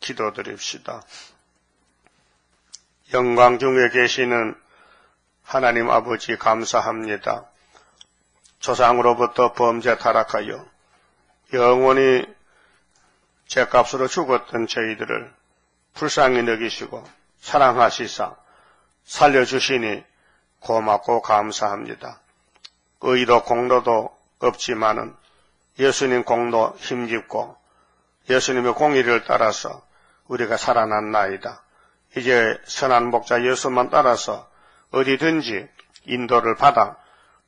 기도드립시다. 영광 중에 계시는 하나님 아버지 감사합니다. 조상으로부터 범죄 타락하여 영원히 죄값으로 죽었던 저희들을 불쌍히 여기시고 사랑하시사 살려주시니 고맙고 감사합니다. 의도 공로도 없지만은 예수님 공로 힘입고 예수님의 공의를 따라서 우리가 살아났나이다. 이제 선한 목자 예수만 따라서 어디든지 인도를 받아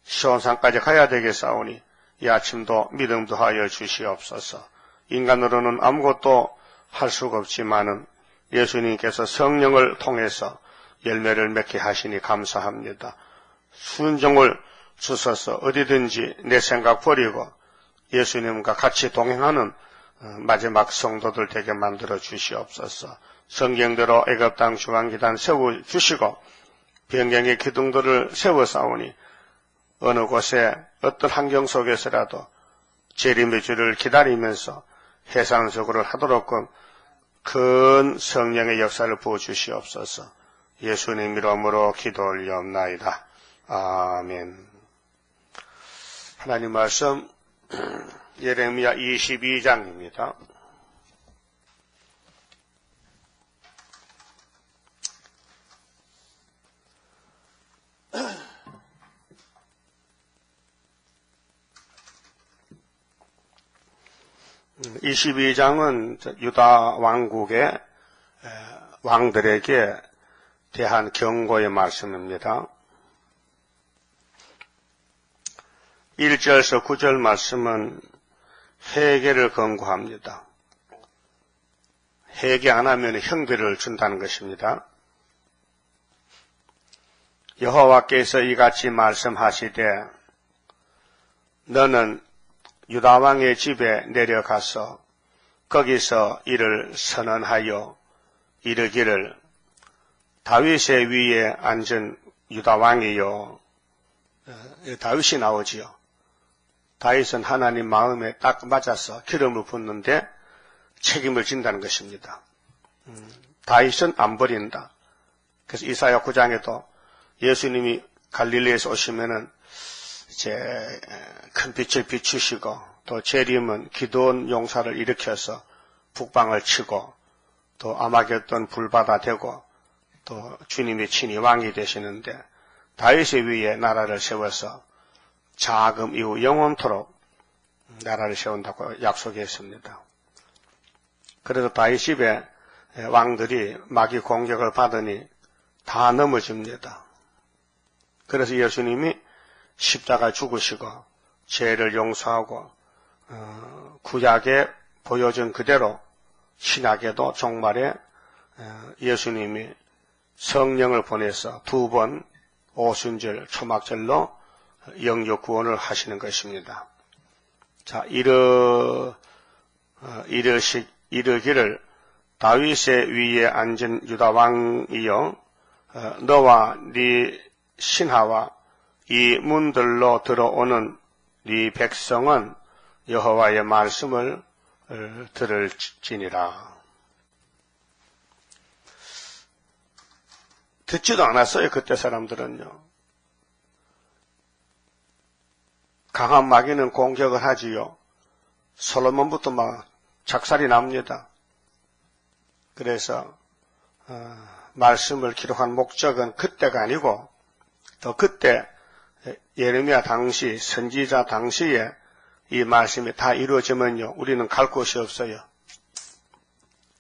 시온산까지 가야 되겠사오니 이 아침도 믿음도 하여 주시옵소서. 인간으로는 아무것도 할 수가 없지만은 예수님께서 성령을 통해서 열매를 맺게 하시니 감사합니다. 순종을 주셔서 어디든지 내 생각 버리고 예수님과 같이 동행하는 마지막 성도들 되게 만들어 주시옵소서. 성경대로 애굽 땅 중앙기단 세워주시고 변경의 기둥들을 세워싸우니 어느 곳에 어떤 환경 속에서라도 재림의 주를 기다리면서 해상적으로 하도록끔 큰 성령의 역사를 부어주시옵소서. 예수님 이름으로 기도 올리옵나이다. 아멘. 하나님 말씀 예레미야 22장입니다. (22장은) 유다 왕국의 왕들에게 대한 경고의 말씀입니다. 1절에서 9절 말씀은 회개를 권고합니다. 회개 안 하면 형벌을 준다는 것입니다. 여호와께서 이같이 말씀하시되 너는 유다 왕의 집에 내려가서 거기서 이를 선언하여 이르기를 다윗의 위에 앉은 유다 왕이요. 다윗이 나오지요. 다윗은 하나님 마음에 딱 맞아서 기름을 붓는데 책임을 진다는 것입니다. 다윗은 안 버린다. 그래서 이사야 9장에도 예수님이 갈릴리에서 오시면은 이제 큰 빛을 비추시고 또 재림은 기드온 용사를 일으켜서 북방을 치고 또 아마겟돈 불바다 되고 또 주님이 친히 왕이 되시는데 다윗의 위에 나라를 세워서 자금 이후 영원토록 나라를 세운다고 약속했습니다. 그래서 다윗 집에 왕들이 마귀 공격을 받으니 다 넘어집니다. 그래서 예수님이 십자가 죽으시고 죄를 용서하고 구약에 보여준 그대로 신약에도 종말에 예수님이 성령을 보내서 2번 오순절 초막절로 영육 구원을 하시는 것입니다. 자, 이르기를 다윗의 위에 앉은 유다 왕이여 너와 네 신하와 이 문들로 들어오는 네 백성은 여호와의 말씀을 들을지니라. 듣지도 않았어요. 그때 사람들은요. 강한 마귀는 공격을 하지요. 솔로몬부터 막 작살이 납니다. 그래서 말씀을 기록한 목적은 그때가 아니고 더 그때 예레미야 당시 선지자 당시에 이 말씀이 다 이루어지면요 우리는 갈 곳이 없어요.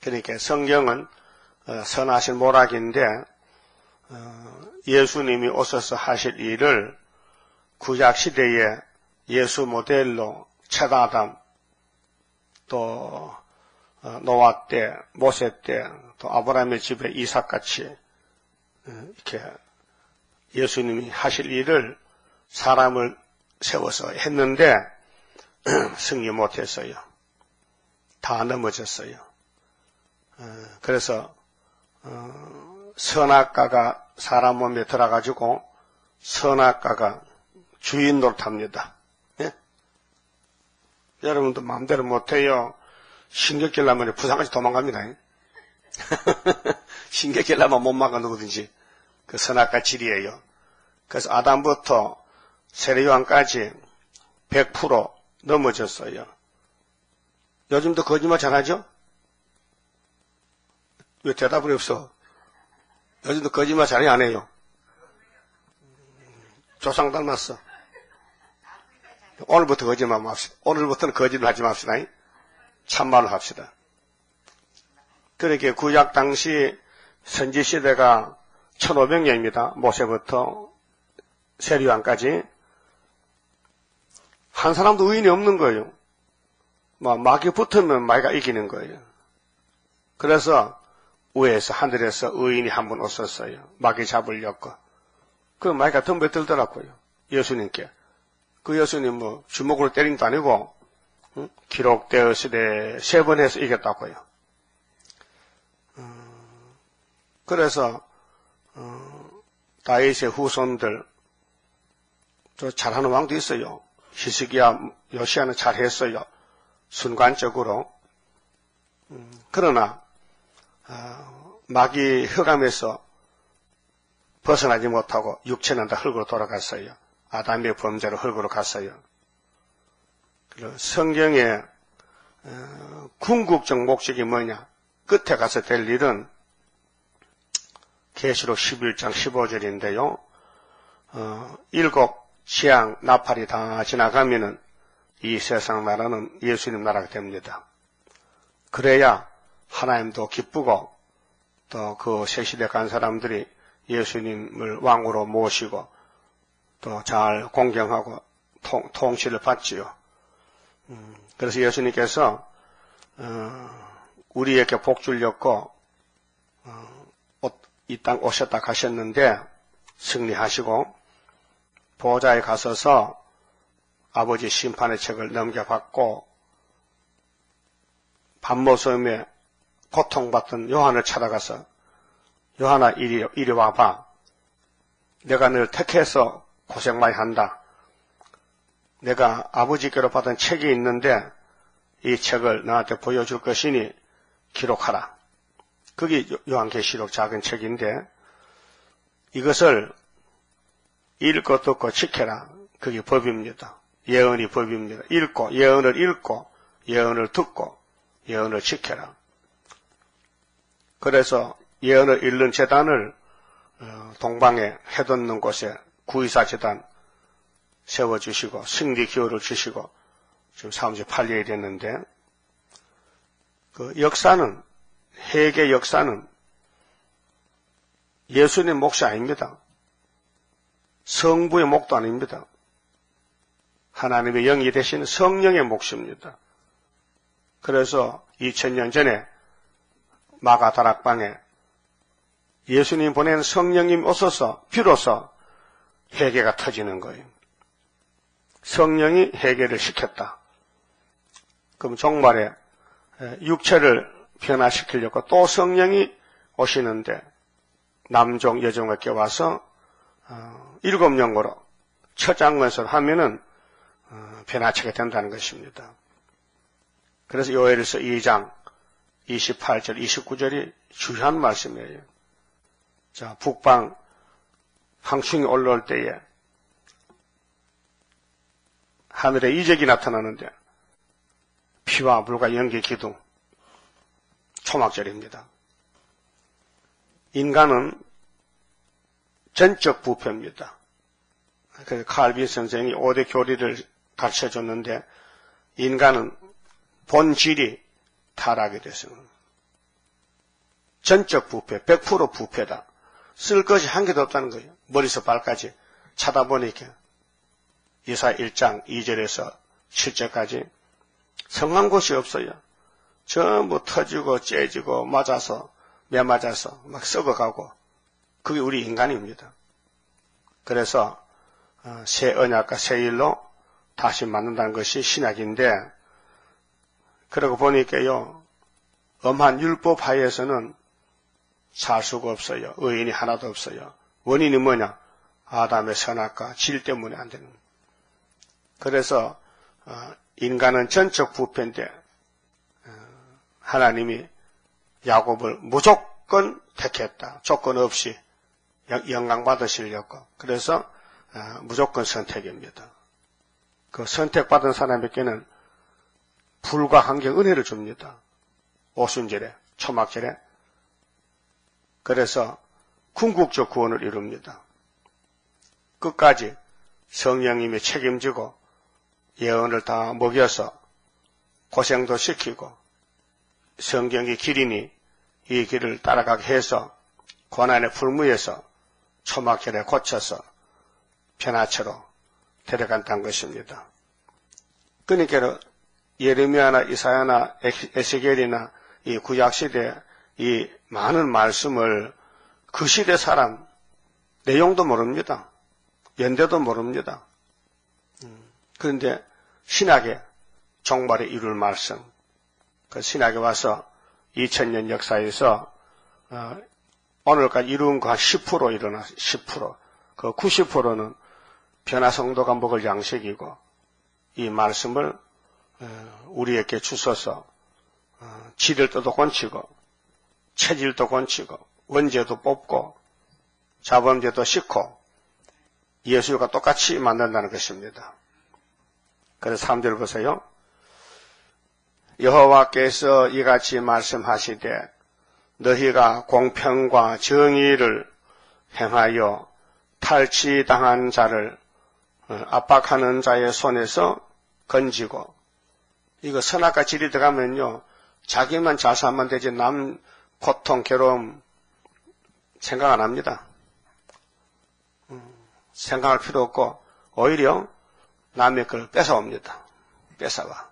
그러니까 성경은 선하신 모락인데 예수님이 오셔서 하실 일을 구약 시대에 예수 모델로 챗아담 또 노아 때 모세 때 또 아브라함의 집에 이삭같이 이렇게 예수님이 하실 일을 사람을 세워서 했는데 승리 못했어요. 다 넘어졌어요. 그래서 선악과가 사람 몸에 들어가지고 선악과가 주인 노릇합니다. 예? 여러분도 마음대로 못해요. 신경질 나면 부산까지 도망갑니다. 신경질나면 못 막아 누구든지. 그 선악과 질이에요. 그래서 아담부터 세례요한까지 100% 넘어졌어요. 요즘도 거짓말 잘하죠? 왜 대답을 없어? 요즘도 거짓말 잘해 안 해요? 조상 닮았어. 오늘부터 거짓말 맙시다. 오늘부터는 거짓말 하지 맙시다. 참말로 합시다. 그렇게 구약 당시 선지시대가 1500년입니다. 모세부터 세례요한까지. 한 사람도 의인이 없는 거예요. 마귀 붙으면 마귀가 이기는 거예요. 그래서 위에서 하늘에서 의인이 한 분 오셨어요. 마귀 잡으려고. 그 마귀가 덤벼들더라고요. 예수님께. 그 예수님 주먹으로 때린 것도 아니고 기록되었으되 3번 해서 이겼다고요. 그래서 다윗의 후손들 저 잘하는 왕도 있어요. 히스기야, 요시야는 잘했어요. 순간적으로. 그러나 마귀 흑암에서 벗어나지 못하고 육체는 다 흙으로 돌아갔어요. 아담의 범죄로 흙으로 갔어요. 그리고 성경의 궁극적 목적이 뭐냐? 끝에 가서 될 일은 계시록 11장 15절인데요. 7 재앙, 나팔이 다 지나가면은 이 세상 나라는 예수님 나라가 됩니다. 그래야 하나님도 기쁘고 또 그 새 시대 간 사람들이 예수님을 왕으로 모시고 또 잘 공경하고 통치를 받지요. 그래서 예수님께서 우리에게 복 주려고 이 땅 오셨다 가셨는데 승리하시고 보좌에 가서서 아버지 심판의 책을 넘겨받고 밤모섬에 고통받던 요한을 찾아가서 요한아 이리 와봐. 내가 너를 택해서 고생 많이 한다. 내가 아버지께로 받은 책이 있는데 이 책을 너한테 보여줄 것이니 기록하라. 그게 요한계시록 작은 책인데 이것을 읽고 듣고 지켜라. 그게 법입니다. 예언이 법입니다. 예언을 읽고 예언을 듣고 예언을 지켜라. 그래서 예언을 읽는 제단을 동방에 해돋는 곳에 구의사 제단 세워주시고 승리 기호를 주시고 지금 38년이 됐는데 그 역사는 회개 역사는 예수님 몫이 아닙니다. 성부의 몫도 아닙니다. 하나님의 영이 되신 성령의 몫입니다. 그래서 2000년 전에 마가다락방에 예수님 보낸 성령님 오셔서 비로소 회개가 터지는 거예요. 성령이 회개를 시켰다. 그럼 종말에 육체를 변화시키려고 또 성령이 오시는데 남종 여종을 껴와서 7영으로 첫 장면에서 하면은 변화치게 된다는 것입니다. 그래서 요엘서 2장 28절 29절이 중요한 말씀이에요. 자, 북방 황충이 올라올 때에 하늘에 이적이 나타나는데 피와 물과 연기 기둥 초막절입니다. 인간은 전적 부패입니다. 그래서 칼빈 선생이 5대 교리를 가르쳐줬는데 인간은 본질이 타락이 됐습니다. 전적 부패, 100% 부패다. 쓸 것이 한 개도 없다는 거예요. 머리에서 발까지 찾아보니까 이사 1장 2절에서 7절까지 성한 곳이 없어요. 전부 터지고 째지고 맞아서 매맞아서 막 썩어가고 그게 우리 인간입니다. 그래서 새 언약과 새 일로 다시 만든다는 것이 신약인데 그러고 보니까요. 엄한 율법 하에서는 살 수가 없어요. 의인이 하나도 없어요. 원인이 뭐냐? 아담의 선악과 질 때문에 안 되는 거예요. 그래서 인간은 전적 부패인데 하나님이 야곱을 무조건 택했다. 조건 없이 영광 받으시려고. 그래서 무조건 선택입니다. 그 선택받은 사람에게는 불과 한경 은혜를 줍니다. 오순절에, 초막절에. 그래서 궁극적 구원을 이룹니다. 끝까지 성령님이 책임지고 예언을 다 먹여서 고생도 시키고 성경이 길이니 이 길을 따라가게 해서 고난의 풀무에서 초막절에 고쳐서 변화처로 데려간다는 것입니다. 그러니까 예레미야나 이사야나 에스겔이나 이 구약시대 이 많은 말씀을 그 시대 사람 내용도 모릅니다. 연대도 모릅니다. 그런데 신학에 종말에 이룰 말씀, 그 신학에 와서 2000년 역사에서 오늘까지 이룬 거 한 10% 일어나 10%. 그 90%는 변화성도가 먹을 양식이고 이 말씀을 우리에게 주셔서 지들도 건치고 체질도 건치고 원죄도 뽑고 자범죄도 씻고 예수가 똑같이 만든다는 것입니다. 그래서 3절 보세요. 여호와께서 이같이 말씀하시되 너희가 공평과 정의를 행하여 탈취당한 자를 압박하는 자의 손에서 건지고, 이거 선악과 질이 들어가면요 자기만 잘 살면 되지 남 고통 괴로움 생각 안 합니다. 생각할 필요 없고 오히려 남의 걸 뺏어옵니다. 뺏어와.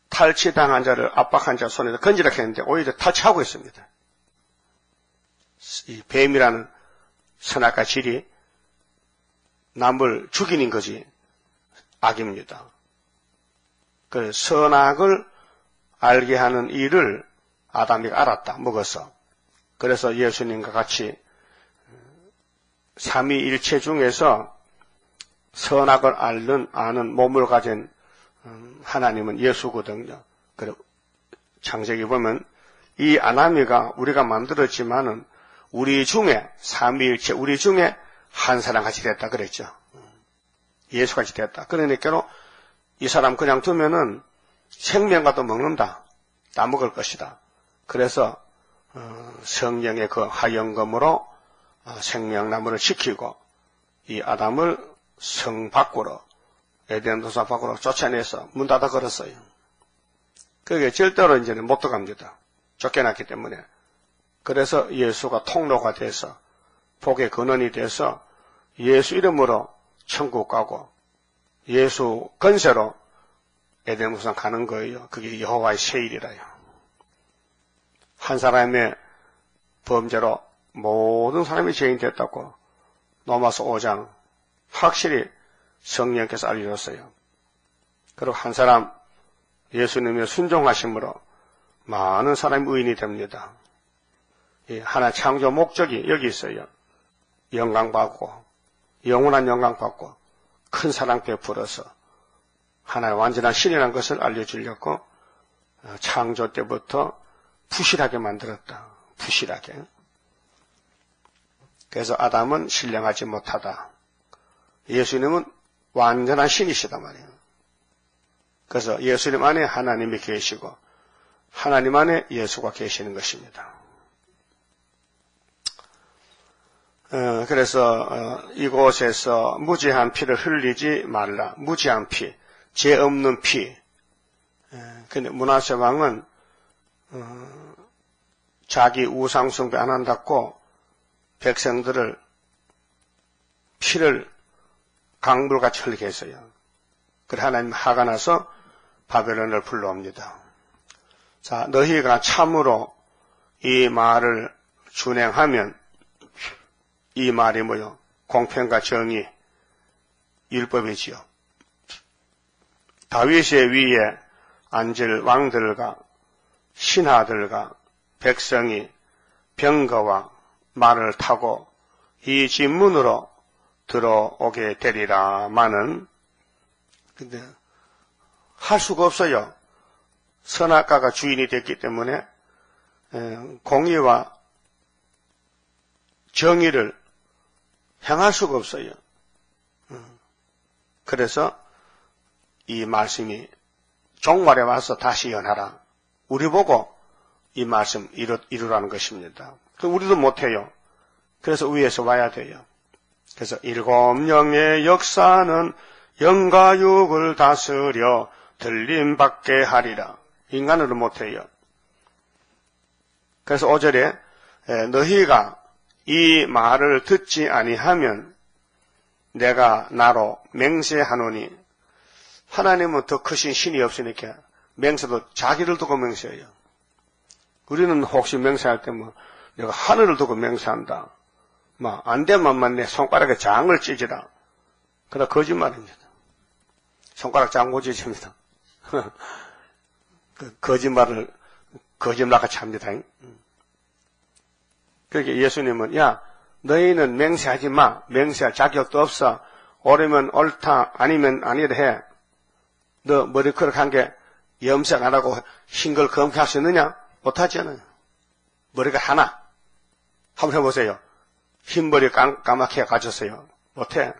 탈취당한 자를 압박한 자 손에서 건지라 했는데 오히려 탈취하고 있습니다. 이 뱀이라는 선악과 질이 남을 죽이는 것이 악입니다. 그 선악을 알게 하는 일을 아담이 알았다. 먹어서. 그래서 예수님과 같이 삼위일체 중에서 선악을 아는 몸을 가진 하나님은 예수거든요. 그리고 창세기 보면 이 아담이가 우리가 만들었지만은 우리 중에 삼위일체 우리 중에 한 사람 같이 됐다 그랬죠. 예수같이 됐다. 그러니까 이 사람 그냥 두면은 생명과도 먹는다. 다 먹을 것이다. 그래서 성령의 그 하영검으로 생명나무를 지키고 이 아담을 성 밖으로 에덴 동산 밖으로 쫓아내서 문 닫아 걸었어요. 그게 절대로 이제는 못 들어갑니다. 쫓겨났기 때문에. 그래서 예수가 통로가 돼서 복의 근원이 돼서 예수 이름으로 천국 가고 예수 건세로 에덴 동산 가는 거예요. 그게 여호와의 세일이라요. 한 사람의 범죄로 모든 사람이 죄인 됐다고 로마서 5장 확실히 성령께서 알려줬어요. 그리고 한 사람 예수님의 순종하심으로 많은 사람이 의인이 됩니다. 하나 창조 목적이 여기 있어요. 영광받고 영원한 영광받고 큰 사랑 베풀어서 하나의 완전한 신이라는 것을 알려주려고 창조 때부터 부실하게 만들었다. 부실하게. 그래서 아담은 신령하지 못하다. 예수님은 완전한 신이시단 말이에요. 그래서 예수님 안에 하나님이 계시고 하나님 안에 예수가 계시는 것입니다. 그래서 이곳에서 무죄한 피를 흘리지 말라. 무죄한 피, 죄 없는 피. 근데 므낫세 왕은 자기 우상 숭배 안 한다고 백성들을 피를 강물같이 흘리게 했어요. 그래 하나님 화가 나서 바벨론을 불러옵니다. 자, 너희가 참으로 이 말을 준행하면 이 말이 뭐요? 공평과 정의, 율법이지요. 다윗의 위에 앉을 왕들과 신하들과 백성이 병거와 말을 타고 이 집 문으로 들어오게 되리라마는 근데 할 수가 없어요. 선악과가 주인이 됐기 때문에 공의와 정의를 행할 수가 없어요. 그래서 이 말씀이 종말에 와서 다시 연하라. 우리 보고 이 말씀 이루라는 것입니다. 우리도 못해요. 그래서 위에서 와야 돼요. 그래서 일곱 영의 역사는 영과 육을 다스려 들림받게 하리라. 인간으로 못해요. 그래서 5절에 너희가 이 말을 듣지 아니하면 내가 나로 맹세하노니, 하나님은 더 크신 신이 없으니까 맹세도 자기를 두고 맹세해요. 우리는 혹시 맹세할 때 내가 하늘을 두고 맹세한다. 안 되면 내 손가락에 장을 찢으라. 그러나 거짓말입니다. 손가락 장 찢습니다. 그 거짓말을 거짓말같이 합니다. 그렇게 예수님은 야 너희는 맹세하지 마. 맹세할 자격도 없어. 옳으면 옳다 아니면 아니라 해. 너 머리카락 한 개 염색 안 하고 흰 걸 검게 할 수 있느냐? 못하지 않아요. 머리가 하나. 한번 해보세요. 흰 머리 까맣게 가졌어요. 못해.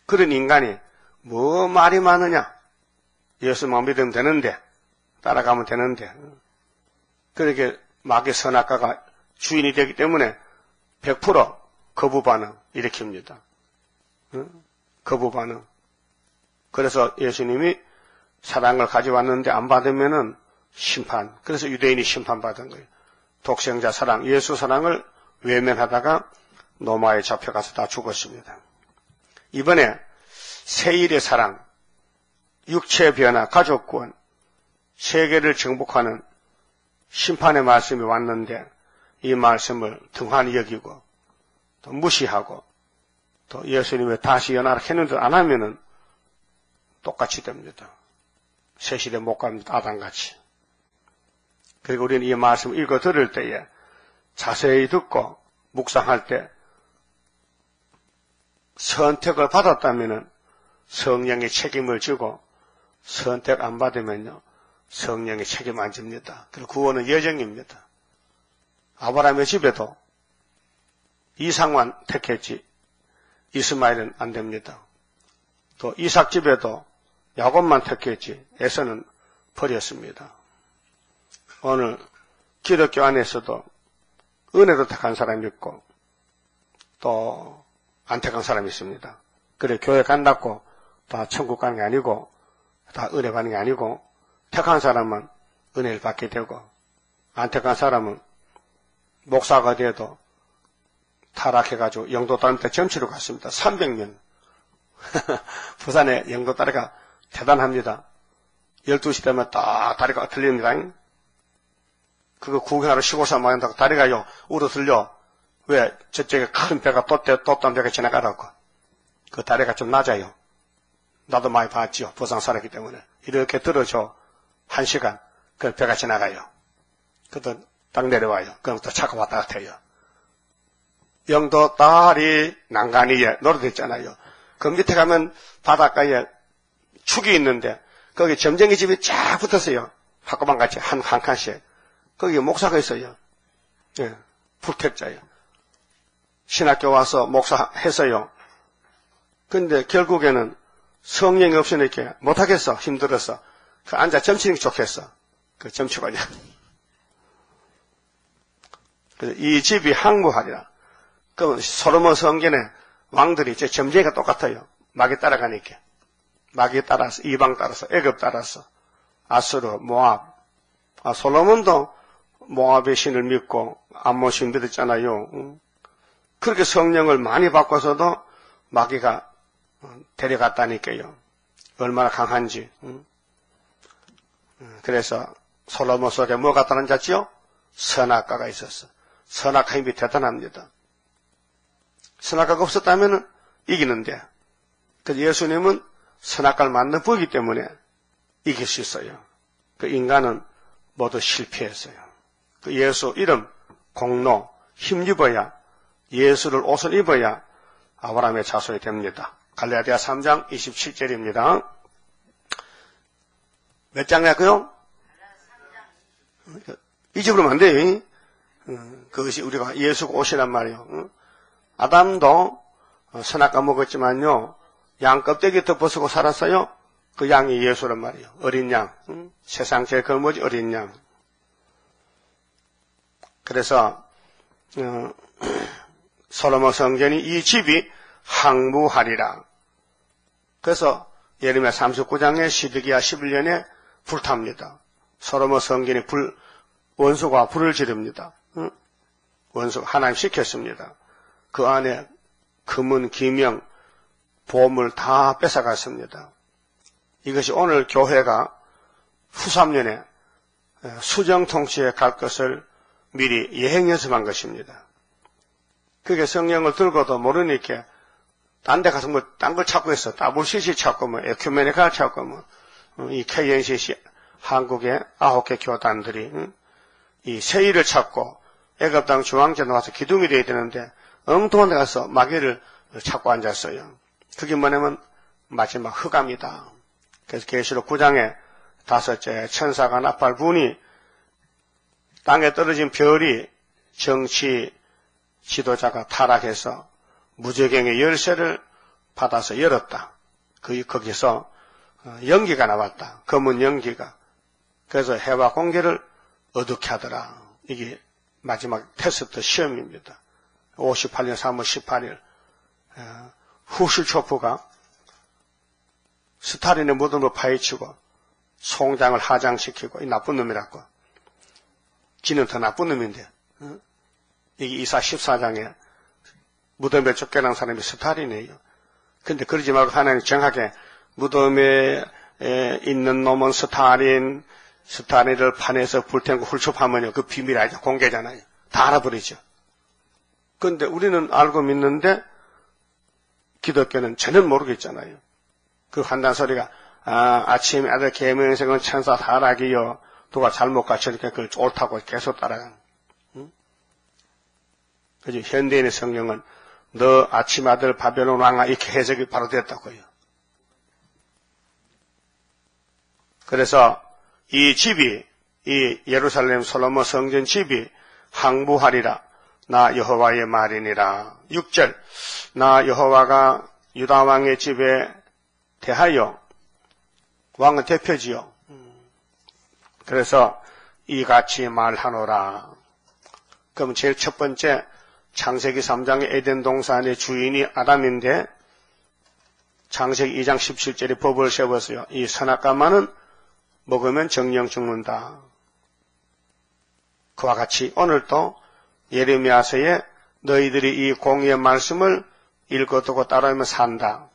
그런 인간이 뭐 말이 많으냐? 예수만 믿으면 되는데, 따라가면 되는데. 그렇게 마귀 선악과가 주인이 되기 때문에 100% 거부 반응 일으킵니다. 거부 반응. 그래서 예수님이 사랑을 가져왔는데 안 받으면은 심판. 그래서 유대인이 심판받은 거예요. 독생자 사랑, 예수 사랑을 외면하다가 로마에 잡혀가서 다 죽었습니다. 이번에 세일의 사랑, 육체 변화, 가족 구원, 세계를 정복하는 심판의 말씀이 왔는데 이 말씀을 등한히 여기고 또 무시하고 또 예수님의 다시 연하라 했는데 안 하면은 똑같이 됩니다. 세실에 못 갑니다. 아담같이. 그리고 우리는 이 말씀을 읽어 들을 때에 자세히 듣고 묵상할 때 선택을 받았다면 성령의 책임을 지고 선택 안 받으면요 성령의 책임 안 집니다. 그리고 구원은 여정입니다. 아브라함의 집에도 이삭만 택했지 이스마엘은 안 됩니다. 또 이삭 집에도 야곱만 택했지 에서는 버렸습니다. 오늘 기독교 안에서도 은혜로 택한 사람이 있고 또 안 택한 사람이 있습니다. 그래 교회 간다고 다 천국 가는 게 아니고 다 은혜 받는 게 아니고 택한 사람은 은혜를 받게 되고 안 택한 사람은 목사가 돼도 타락해가지고 영도 다닐 때 점치러 갔습니다. 300명. 부산에 영도 다리가 대단합니다. 12시 되면 딱 다리가 들립니다. 그거 구경하러 시골사 모인다고 다리가요 울어 들려. 왜? 저쪽에 큰 배가 돛단 배가 지나가라고. 그 다리가 좀 낮아요. 나도 많이 봤지요. 부산 살았기 때문에. 이렇게 들어줘. 1시간. 그 배가 지나가요. 그또 딱 내려와요. 그럼 또 차가 왔다 갔다 해요. 영도 다리 난간이에 노래도 있잖아요. 그 밑에 가면 바닷가에 축이 있는데 거기 점쟁이 집이 쫙 붙었어요. 학교만 같이 한 칸씩. 거기 목사가 있어요. 예, 불택자예요. 신학교 와서 목사했어요. 근데 결국에는 성령이 없으니까 못하겠어. 힘들어서. 그 앉아 점치는 게 좋겠어. 그 점치고냐. 이 집이 항구하리라. 그러면 솔로몬 성전에 왕들이 제 점쟁이가 똑같아요. 마귀 따라가니까. 마귀 따라서, 이방 따라서, 애굽 따라서, 아수르, 모압. 솔로몬도 모압의 신을 믿고 암몬 신 믿었잖아요. 그렇게 성령을 많이 바꿔서도 마귀가 데려갔다니까요. 얼마나 강한지. 그래서 솔로몬 속에 뭐가 떨어졌지요? 선악과가 있었어. 선악과 힘이 대단합니다. 선악과가 없었다면 이기는데, 그래서 예수님은 선악과를 만든 법이기 때문에 이길 수 있어요. 그 인간은 모두 실패했어요. 그 예수 이름, 공로, 힘입어야 예수를 옷을 입어야 아브라함의 자손이 됩니다. 갈라디아 3장 27절입니다. 몇 장이고요? 잊어버리면 안 돼요. 그것이 우리가 예수가 옷이란 말이에요. 아담도 선악과 먹었지만요, 양 껍데기 덮어쓰고 살았어요. 그 양이 예수란 말이에요. 어린 양. 세상 제일 걸머지 어린 양. 그래서 솔로몬 성전이 이 집이 항무하리라. 그래서 예레미야 39장에 시드기야 11년에 불탑니다. 솔로몬 성전이 원수가 불을 지릅니다. 원수가 하나님 시켰습니다. 그 안에 금은, 기명, 보물 다 뺏어갔습니다. 이것이 오늘 교회가 후 3년에 수정통치에 갈 것을 미리 예행 연습한 것입니다. 그게 성령을 들고도 모르니까 딴 데 가서 딴 걸 찾고 있어. WCC 찾고 에큐메니카 찾고 이 KNCC 한국의 9개 교단들이 이 세일을 찾고 애굽 땅 중앙제 나와서 기둥이 돼야 되는데 엉뚱한 데 가서 마귀를 찾고 앉았어요. 그게 뭐냐면 마지막 흑암이다. 그래서 계시록 9장에 5째 천사가 나팔 부니 땅에 떨어진 별이 정치 지도자가 타락해서 무저갱의 열쇠를 받아서 열었다. 거기서 연기가 나왔다. 검은 연기가. 그래서 해와 공기를 어둡게 하더라. 이게 마지막 테스트 시험입니다. 58년 3월 18일 후실초프가 스탈린의 무덤을 파헤치고 송장을 하장시키고 이 나쁜 놈이라고. 지는 더 나쁜 놈인데. 이게 이사 14장에 무덤에 쫓겨난 사람이 스탈린이에요. 근데 그러지 말고 하나님 정확하게 무덤에 있는 놈은 스탈린을 판에서 불태우고 훌초하면요. 그 비밀 알죠. 공개잖아요. 다 알아버리죠. 근데 우리는 알고 믿는데 기독교는 전혀 모르겠잖아요. 그 한단 소리가 아침 아들 계명생은 천사 타락이요. 누가 잘못 가르치니까 그걸 옳다고 계속 따라가는. 그죠? 현대인의 성경은 너 아침 아들 바벨론 왕아 이렇게 해석이 바로 됐다고요. 그래서 이 집이 이 예루살렘 솔로몬 성전 집이 항무하리라. 나 여호와의 말이니라. 6절 나 여호와가 유다 왕의 집에 대하여 왕은 대표지요. 그래서 이같이 말하노라. 그럼 제일 첫 번째 창세기 3장의 에덴 동산의 주인이 아담인데 창세기 2장 17절에 법을 세웠어요. 이 선악과만은 먹으면 정령 죽는다. 그와 같이 오늘도 예레미야서에 너희들이 이 공의의 말씀을 읽어두고 따라하면 산다.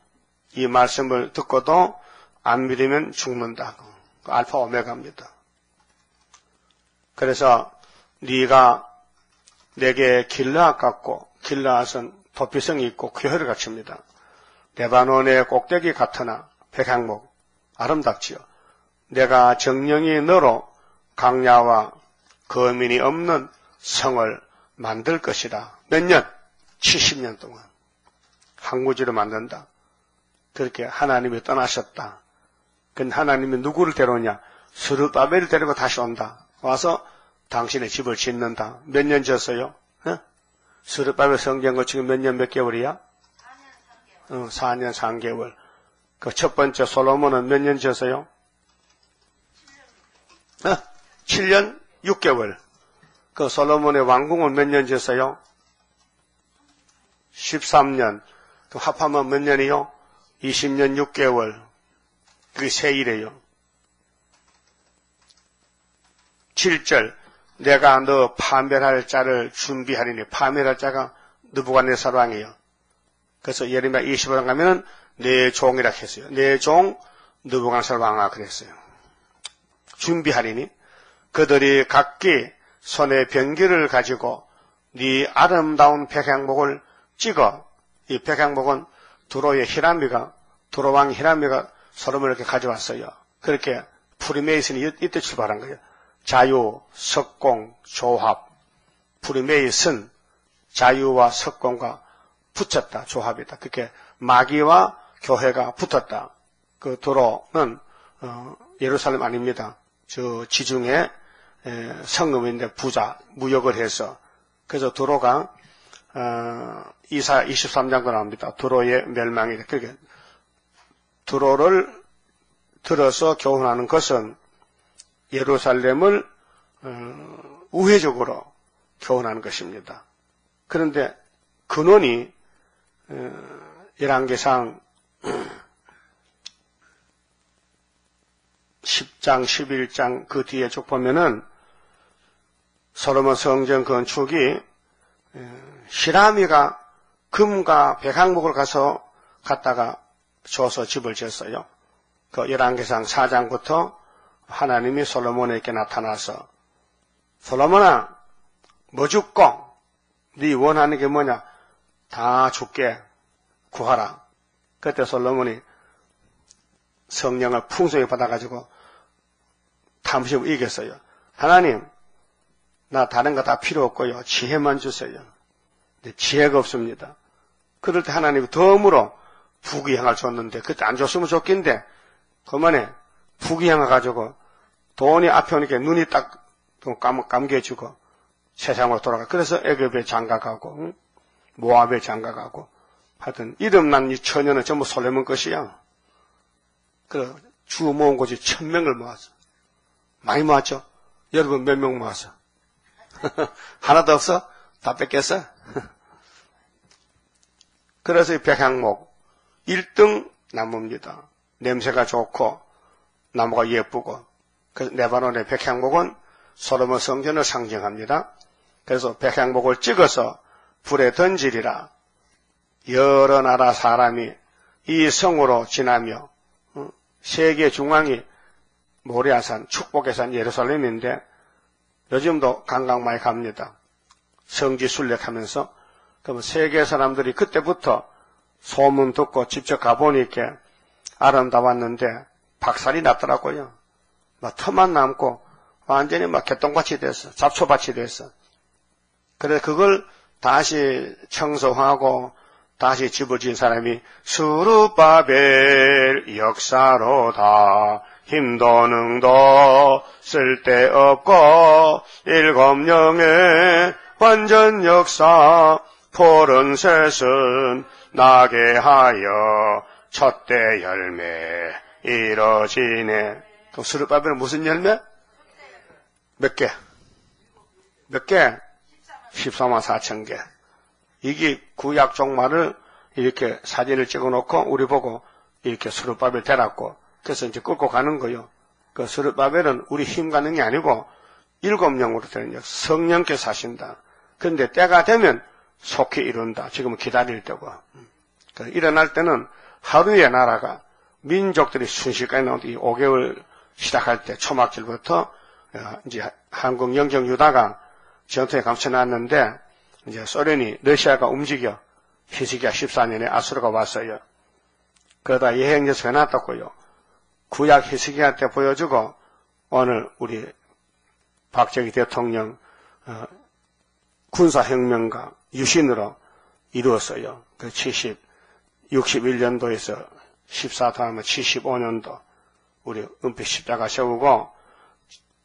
이 말씀을 듣고도 안 믿으면 죽는다. 알파 오메가입니다. 그래서 네가 내게 길르앗 같고 길르앗은 도피성이 있고 쾌혈을 갖춥니다. 레바논의 꼭대기 같으나 백향목 아름답지요. 내가 정령이 너로 강야와 거민이 없는 성을 만들 것이다. 몇 년? 70년 동안 항구지로 만든다. 그렇게 하나님이 떠나셨다. 근데 하나님이 누구를 데려오냐? 스룹바벨을 데리고 다시 온다. 와서 당신의 집을 짓는다. 몇 년 지었어요? 스룹바벨 성경 거치고 몇 년 몇 개월이야? 4년 3개월. 그 첫 번째 솔로몬은 몇 년 지었어요? 7년 6개월. 그 솔로몬의 왕궁은 몇 년 지었어요? 13년. 그 합하면 몇 년이요? 20년 6개월. 그게 세일이에요. 7절. 내가 너 파멸할 자를 준비하리니. 파멸할 자가 느부갓네살 왕이에요. 그래서 예레미야 25장 가면은 내 종이라 했어요. 내 종 느부갓네살 왕아 그랬어요. 준비하리니 그들이 각기 손에 병기를 가지고 네 아름다운 백향목을 찍어. 이 백향목은 두로의 히람미가 두로왕 히람미가 소름을 이렇게 가져왔어요. 그렇게 프리메이슨이 이때 출발한 거예요. 자유, 석공, 조합. 프리메이슨 자유와 석공과 붙였다. 조합이다. 그렇게 마귀와 교회가 붙었다. 그 두로는 예루살렘 아닙니다. 저 지중해 성읍인데 부자, 무역을 해서 그래서 두로가 이사 23장도 나옵니다. 두로의 멸망이 그렇게 두로를 들어서 교훈하는 것은 예루살렘을 우회적으로 교훈하는 것입니다. 그런데 근원이 열왕기상 10장, 11장 그 뒤에 쭉 보면은 솔로몬 성전 건축이 히라미가 금과 백항목을 갖다가 줘서 집을 지었어요. 그 열왕기상 4장부터 하나님이 솔로몬에게 나타나서 솔로몬아 뭐 줄까? 네 원하는 게 뭐냐? 다 줄게 구하라. 그때 솔로몬이 성령을 풍성히 받아가지고 탐심을 이겼어요. 하나님 나 다른 거 다 필요 없고요. 지혜만 주세요. 근데 지혜가 없습니다. 그럴 때 하나님이 덤으로 부귀향을 줬는데 그때 안 줬으면 좋겠는데 그만해 부귀향을 가지고 돈이 앞에 오니까 눈이 딱 감겨지고 세상으로 돌아가. 그래서 애굽에 장가가고 모압에 장가가고 하여튼 이름난 이 처녀는 전부 솔로몬 것이야. 그래 주 모은 곳이 1000명을 모았어. 많이 모았죠? 여러분 몇 명 모았어? 하나도 없어? 다 뺏겼어? 그래서 이 백향목 1등 나무입니다. 냄새가 좋고 나무가 예쁘고 그래서 레바논의 백향목은 솔로몬 성전을 상징합니다. 그래서 백향목을 찍어서 불에 던지리라. 여러 나라 사람이 이 성으로 지나며 세계 중앙이 모리아산, 축복의 산 예루살렘인데 요즘도 관광 많이 갑니다. 성지 순례하면서 그러면 세계 사람들이 그때부터 소문 듣고 직접 가보니까 아름다웠는데 박살이 났더라고요. 막 터만 남고 완전히 막 개똥밭이 됐어. 잡초밭이 됐어. 그래서 그걸 다시 청소하고 다시 집을 지은 사람이 스룹바벨 역사로다. 힘도 능도 쓸데없고 일곱령의 완전 역사 푸른 셋은 나게 하여 첫대 열매 이뤄지네. 그럼 스룹바벨은 무슨 열매? 몇 개? 몇 개? 14만 4천 개. 이게 구약 종말을 이렇게 사진을 찍어놓고 우리 보고 이렇게 스룹바벨 되라고 그래서 이제 끌고 가는 거요. 그 스룹바벨은 우리 힘 가는 게 아니고 7영으로 되는 성령께서 하신다. 그런데 때가 되면 속히 이룬다. 지금은 기다릴 때고. 일어날 때는 하루에 나라가 민족들이 순식간에 나오는 이 5개월 시작할 때 초막절부터 이제 한국 영적 유다가 전투에 감춰놨는데 이제 소련이 러시아가 움직여 히스기야 14년에 아수르가 왔어요. 그러다 예행에서 해놨다고요. 구약 히스기야 때 보여주고 오늘 우리 박정희 대통령 군사혁명과 유신으로 이루었어요. 그 61년도에서 14 다음에 75년도 우리 은빛 십자가 세우고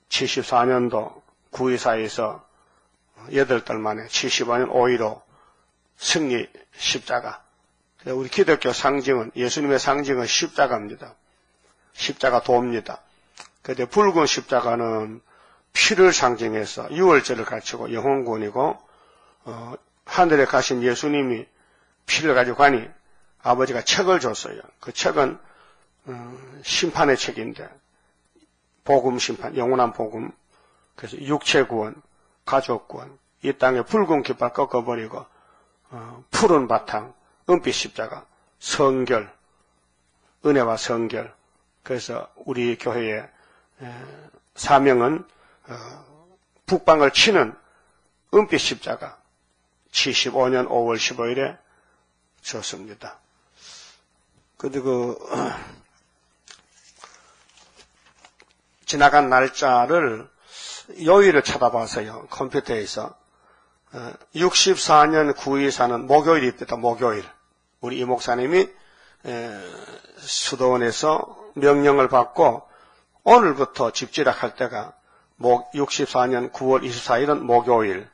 74년도 9.24에서 8달 만에 75년 5.15 승리 십자가. 우리 기독교 상징은 예수님의 상징은 십자가입니다. 십자가 도입니다. 그런데 붉은 십자가는 피를 상징해서 유월절을 갖추고 영혼군이고 하늘에 가신 예수님이 피를 가지고 가니 아버지가 책을 줬어요. 그 책은 심판의 책인데 복음 심판, 영원한 복음. 그래서 육체 구원, 가족 구원, 이 땅에 붉은 깃발 꺾어버리고 푸른 바탕, 은빛 십자가, 성결, 은혜와 성결. 그래서 우리 교회의 사명은 북방을 치는 은빛 십자가 75년 5월 15일에 졌습니다. 그리고 지나간 날짜를 요일을 찾아봐서요. 컴퓨터에서 64년 9.24는 목요일이 있다. 목요일. 우리 이 목사님이 수도원에서 명령을 받고 오늘부터 집지락할 때가 64년 9월 24일은 목요일.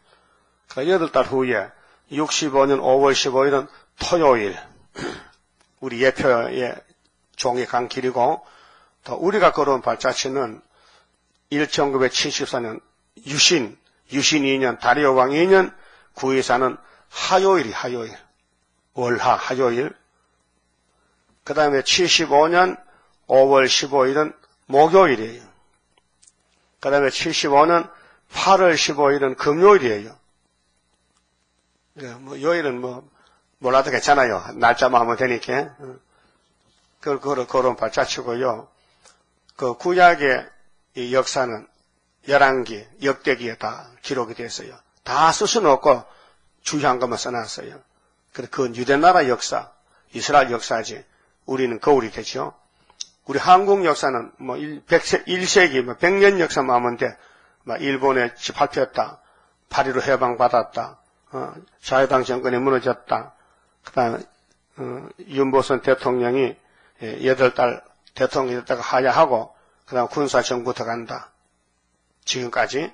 그러니까 8달 후에 65년 5월 15일은 토요일. 우리 예표의 종이 간 길이고, 또 우리가 걸어온 발자취는 1974년 유신 2년 다리오 왕 2년 924는 화요일. 월화 화요일. 그 다음에 75년 5월 15일은 목요일이에요. 그 다음에 75년 8월 15일은 금요일이에요. 요일은 몰라도 괜찮아요. 날짜만 하면 되니까. 그걸 걸어온 발자취고요. 그 구약의 이 역사는 열왕기, 역대기에 다 기록이 됐어요. 다 쓸 수는 없고 중요한 것만 써놨어요. 그건 유대나라 역사, 이스라엘 역사지. 우리는 거울이 되죠. 우리 한국 역사는 1세기, 100년 역사만 하면 돼. 일본에 발표했다. 파리로 해방받았다. 자유당 정권이 무너졌다. 그 다음에, 윤보선 대통령이 8달 대통령이 됐다가 하야하고, 그 다음 군사정부 들어간다. 지금까지.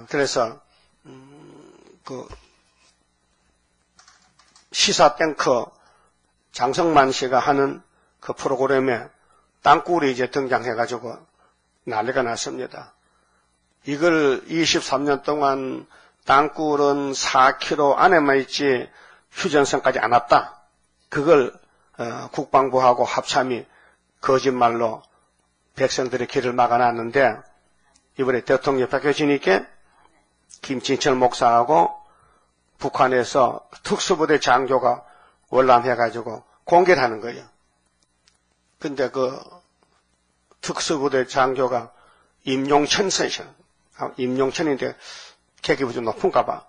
그래서, 시사 탱커 장성만 씨가 하는 그 프로그램에 땅굴이 이제 등장해가지고 난리가 났습니다. 이걸 23년 동안 땅굴은 4km 안에만 있지 휴전선까지 안 왔다. 그걸 국방부하고 합참이 거짓말로 백성들의 길을 막아놨는데 이번에 대통령이 바뀌어지니까 김진철 목사하고 북한에서 특수부대 장교가 월남해가지고 공개를 하는 거예요. 근데 그 특수부대 장교가 임용천인데 계급이 좀 높은가 봐.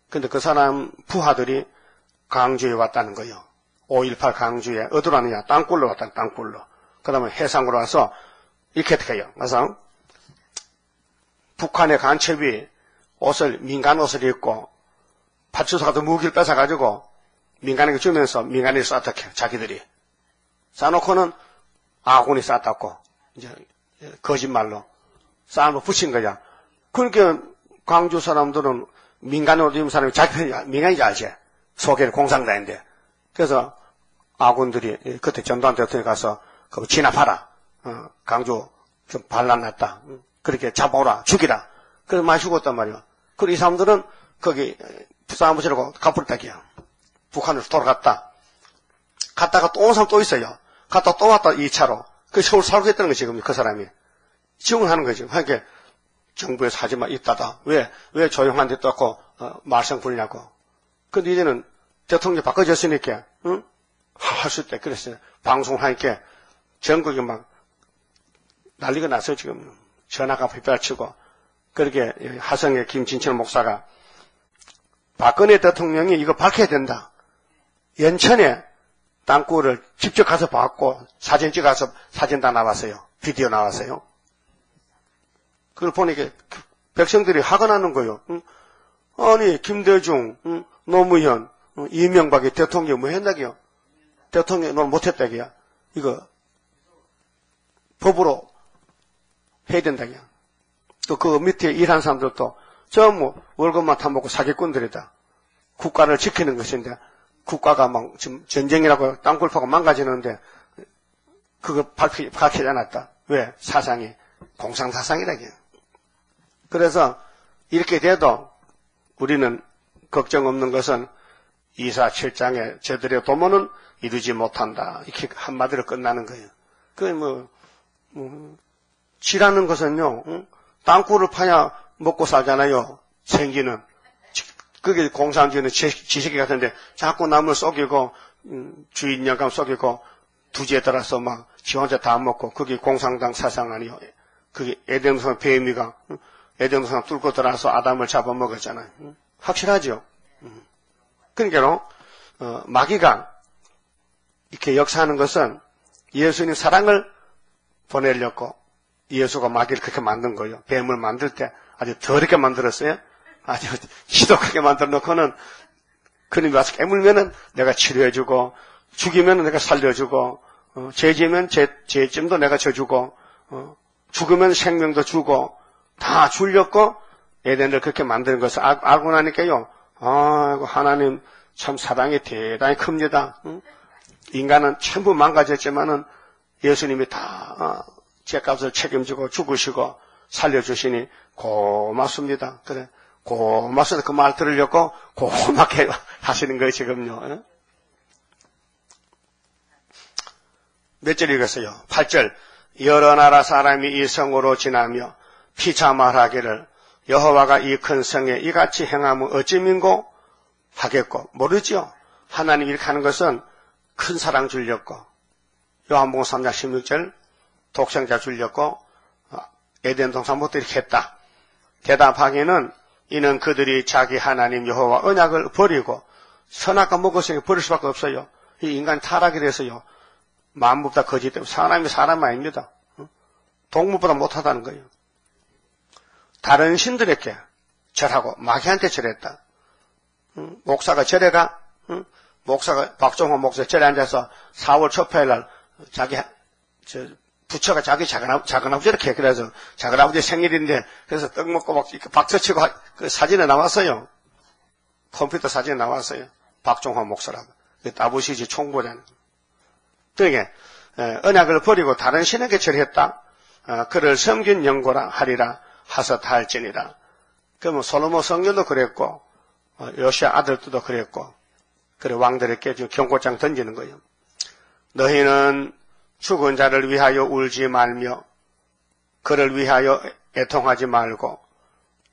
근데 그 사람 부하들이 강주에 왔다는 거예요. 5.18 강주에 어디로 왔느냐? 땅굴로 왔다, 땅굴로. 그 다음에 해상으로 와서 이렇게 해요. 그래서 북한의 간첩이 민간 옷을 입고 파출소가도 무기를 뺏어가지고 민간에게 주면서 민간인이 쐈다해요. 자기들이. 쏴놓고는 아군이 쐈다고 이제 거짓말로 싸움을 붙인 거야. 그러니까 광주 사람들은 민간에 옷 입은 사람이 자기 편이 민간인지 알지. 소개를 공산당인데. 그래서 아군들이 그때 전두환 대통령이 가서 그거 진압하라. 강주 좀 반란났다. 그렇게 잡아오라. 죽이라. 그래서 많이 죽었단 말이야. 그리고 이 사람들은 거기 싸움 붙이려고 가불딱이야. 북한으로 돌아갔다. 갔다가 또 온 사람 또 있어요. 갔다 또 왔다 2차로. 그 서울 살고 있다는 거지, 지금 그 사람이. 지원하는 거지. 그러니까 정부에서 하지마 있다다. 왜 조용한 데 떴고, 말썽 부리냐고. 근데 이제는 대통령이 바꿔졌으니까, 응? 할 수 있대. 그랬어요. 방송을 하니까 전국이 막 난리가 났어요, 지금. 전화가 휘발치고. 그렇게 하성의 김진철 목사가 박근혜 대통령이 이거 밝혀야 된다. 연천에 땅굴을 직접 가서 봤고 사진 찍어서 사진 다 나왔어요. 비디오 나왔어요. 그걸 보니까 백성들이 화가 나는 거예요. 응? 아니 김대중, 응? 노무현, 응? 이명박이 대통령이 뭐 했나기요? 대통령이 넌 못했다기야. 이거 법으로 해야 된다기야. 또 그 밑에 일하는 사람들도 전부 월급만 타먹고 사기꾼들이다. 국가를 지키는 것인데 국가가 막 지금 전쟁이라고 땅굴 파고 망가지는데 그거 밝히지 않았다. 왜? 사상이 공상사상이라기야. 그래서 이렇게 돼도 우리는 걱정 없는 것은 이사 7장의 저들의 도모는 이루지 못한다. 이렇게 한마디로 끝나는 거예요. 그 지라는 것은요, 응? 땅굴을 파야 먹고 살잖아요. 생기는. 그게 공산주의는 지식이 같은데 자꾸 남을 속이고 주인 영감 속이고 두지에 따라서 막 지 혼자 다 먹고 그게 공산당 사상 아니요. 그게 에덴동산 뱀이가 에덴동산 뚫고 들어와서 아담을 잡아먹었잖아요. 확실하죠. 그러니까 마귀가 이렇게 역사하는 것은 예수님 사랑을 보내려고 예수가 마귀를 그렇게 만든 거예요. 뱀을 만들 때 아주 더럽게 만들었어요. 아주 지독하게 만들어 놓고는 그놈이 와서 깨물면은 내가 치료해주고 죽이면은 내가 살려주고 죄지면 죄짐도 내가 져주고 죽으면 생명도 주고 다 줄였고 에덴을 그렇게 만드는 것을 알고 나니까요. 하나님 참 사랑이 대단히 큽니다. 인간은 전부 망가졌지만은 예수님이 다 죄값을 책임지고 죽으시고 살려주시니 고맙습니다. 그래, 고맙습니다. 그 말 들으려고 고맙게 하시는 거예요, 지금요. 몇 절 읽었어요? 8절. 여러 나라 사람이 이 성으로 지나며 피차 말하기를 여호와가 이 큰 성에 이같이 행하면 어찌 민고 하겠고. 모르죠. 하나님 이렇게 하는 것은 큰 사랑 주려고, 요한복음 3장 16절 독생자 주려고 에덴 동산부터 이렇게 했다. 대답하기는 이는 그들이 자기 하나님 여호와 언약을 버리고 선악과 먹었으니 버릴 수밖에 없어요. 이 인간 타락이 돼서요. 만물보다 거짓 때문에 사람이 사람 아닙니다. 동물보다 못하다는 거예요. 다른 신들에게 절하고 마귀한테 절했다. 목사가 절해가, 목사가 박종호 목사 절에 앉아서 4월 초파일 날 자기 부처가 자기 작은아버지 이렇게 그래서 작은아버지 생일인데 그래서 떡 먹고 막 박수치고 그 사진에 나왔어요. 컴퓨터 사진에 나왔어요. 박종호 목사라고. 따부시지 총보라는. 그러니까 언약을 버리고 다른 신에게 절했다. 그를 섬긴 영고라 하리라 하사타 할지니라. 그러면 솔로몬 성전도 그랬고 요시아 아들들도 그랬고 그래 왕들에게 경고장 던지는 거예요. 너희는 죽은 자를 위하여 울지 말며 그를 위하여 애통하지 말고.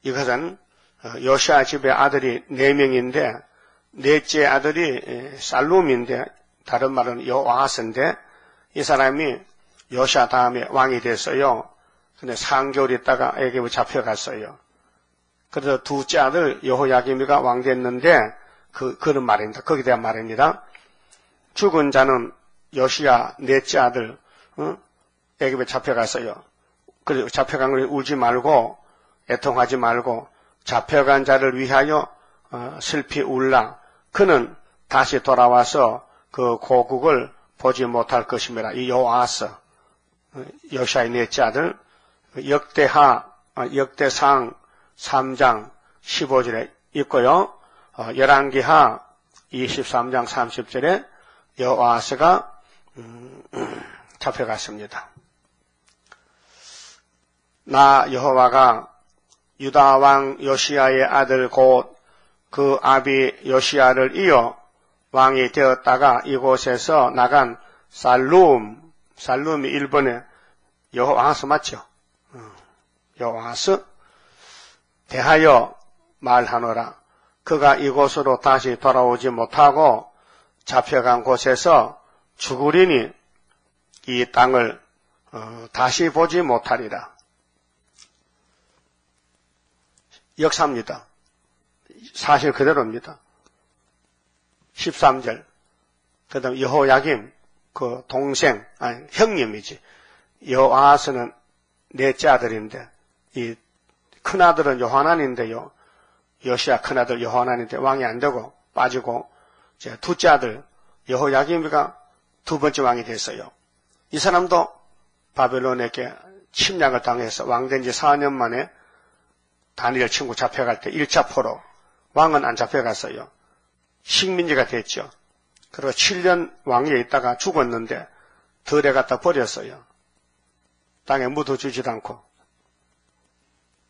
이것은 요시아 집의 아들이 4명인데 넷째 아들이 살룸인데 다른 말은 여호아스인데 이 사람이 요시아 다음에 왕이 됐어요. 근데 3개월 있다가 애굽에 잡혀갔어요. 그래서 둘째 아들 여호야김이가 왕 됐는데 그런 말입니다. 거기에 대한 말입니다. 죽은 자는 요시야 넷째 아들 애굽에 잡혀갔어요. 그래서 잡혀간 걸 울지 말고 애통하지 말고 잡혀간 자를 위하여 슬피 울라. 그는 다시 돌아와서 그 고국을 보지 못할 것입니다. 이 요아스 요시야의 넷째 아들 역대상 3장 15절에 있고요. 열왕기하 23장 30절에 여호아스가 잡혀갔습니다. 나 여호와가 유다 왕 요시야의 아들 곧 그 아비 요시야를 이어 왕이 되었다가 이곳에서 나간 살룸이 일본에 여호아스 맞죠? 여호아스 대하여 말하노라. 그가 이곳으로 다시 돌아오지 못하고 잡혀간 곳에서 죽으리니 이 땅을 다시 보지 못하리라. 역사입니다. 사실 그대로입니다. 13절. 그 다음 여호야김 그 동생 형님이지. 여호아스는 넷째 아들인데 이 큰아들은 요하난인데요. 요시야 큰아들 요하난인데 왕이 안 되고 빠지고 이제 둘째 아들 여호야김이가 두 번째 왕이 됐어요. 이 사람도 바벨론에게 침략을 당해서 왕된 지 4년 만에 다니엘 친구 잡혀갈 때 1차 포로 왕은 안 잡혀갔어요. 식민지가 됐죠. 그리고 7년 왕위에 있다가 죽었는데 덜에 갖다 버렸어요. 땅에 묻어주지도 않고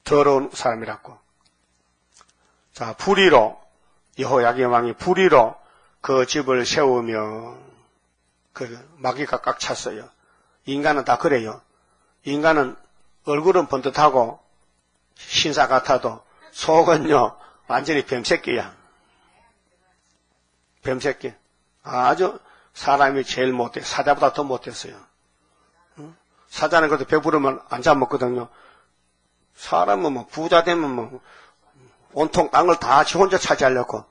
더러운 사람이라고. 자, 불의로 여호야김 왕이 불의로 그 집을 세우며 그 마귀가 꽉 찼어요. 인간은 다 그래요. 인간은 얼굴은 번듯하고 신사 같아도 속은요 완전히 뱀새끼야. 뱀새끼. 아주 사람이 제일 못해. 사자보다 더 못했어요. 사자는 그래도 배부르면 안 잡먹거든요. 사람은 뭐 부자 되면 뭐 온통 땅을 다 지 혼자 차지하려고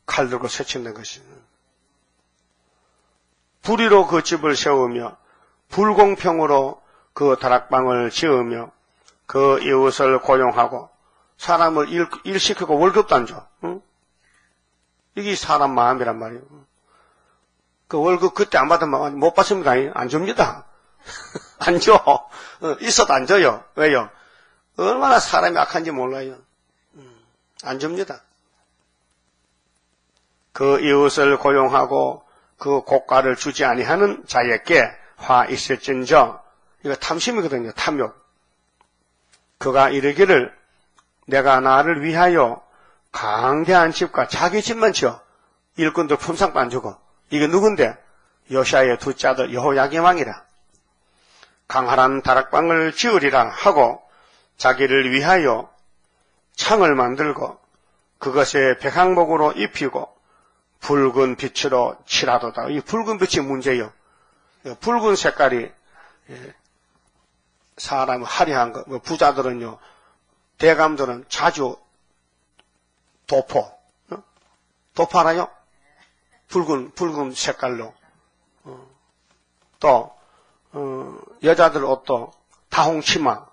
칼 들고 새치는 것이. 불의로 그 집을 세우며 불공평으로 그 다락방을 지으며 그 이웃을 고용하고 사람을 일시키고 월급도 안 줘. 응? 이게 사람 마음이란 말이에요. 그 월급 그때 안 받으면 못 받습니다. 안 줍니다. 안 줘. 있어도 안 줘요. 왜요? 얼마나 사람이 악한지 몰라요. 안 줍니다. 그 이웃을 고용하고 그 고가를 주지 아니하는 자에게 화 있을진저. 이거 탐심이거든요. 탐욕. 그가 이르기를 내가 나를 위하여 강대한 집과 자기 집만 지어 일꾼들 품상도 안 주고. 이게 누군데? 요시아의 둘째 아들 여호야김 왕이라. 강활한 다락방을 지으리라 하고 자기를 위하여 창을 만들고 그것에 백향목으로 입히고 붉은 빛으로 칠하도다. 이 붉은 빛이 문제예요. 붉은 색깔이 사람 화려한 거. 부자들은요, 대감들은 자주 도포 알아요? 붉은 색깔로. 또 여자들 옷도 다홍치마.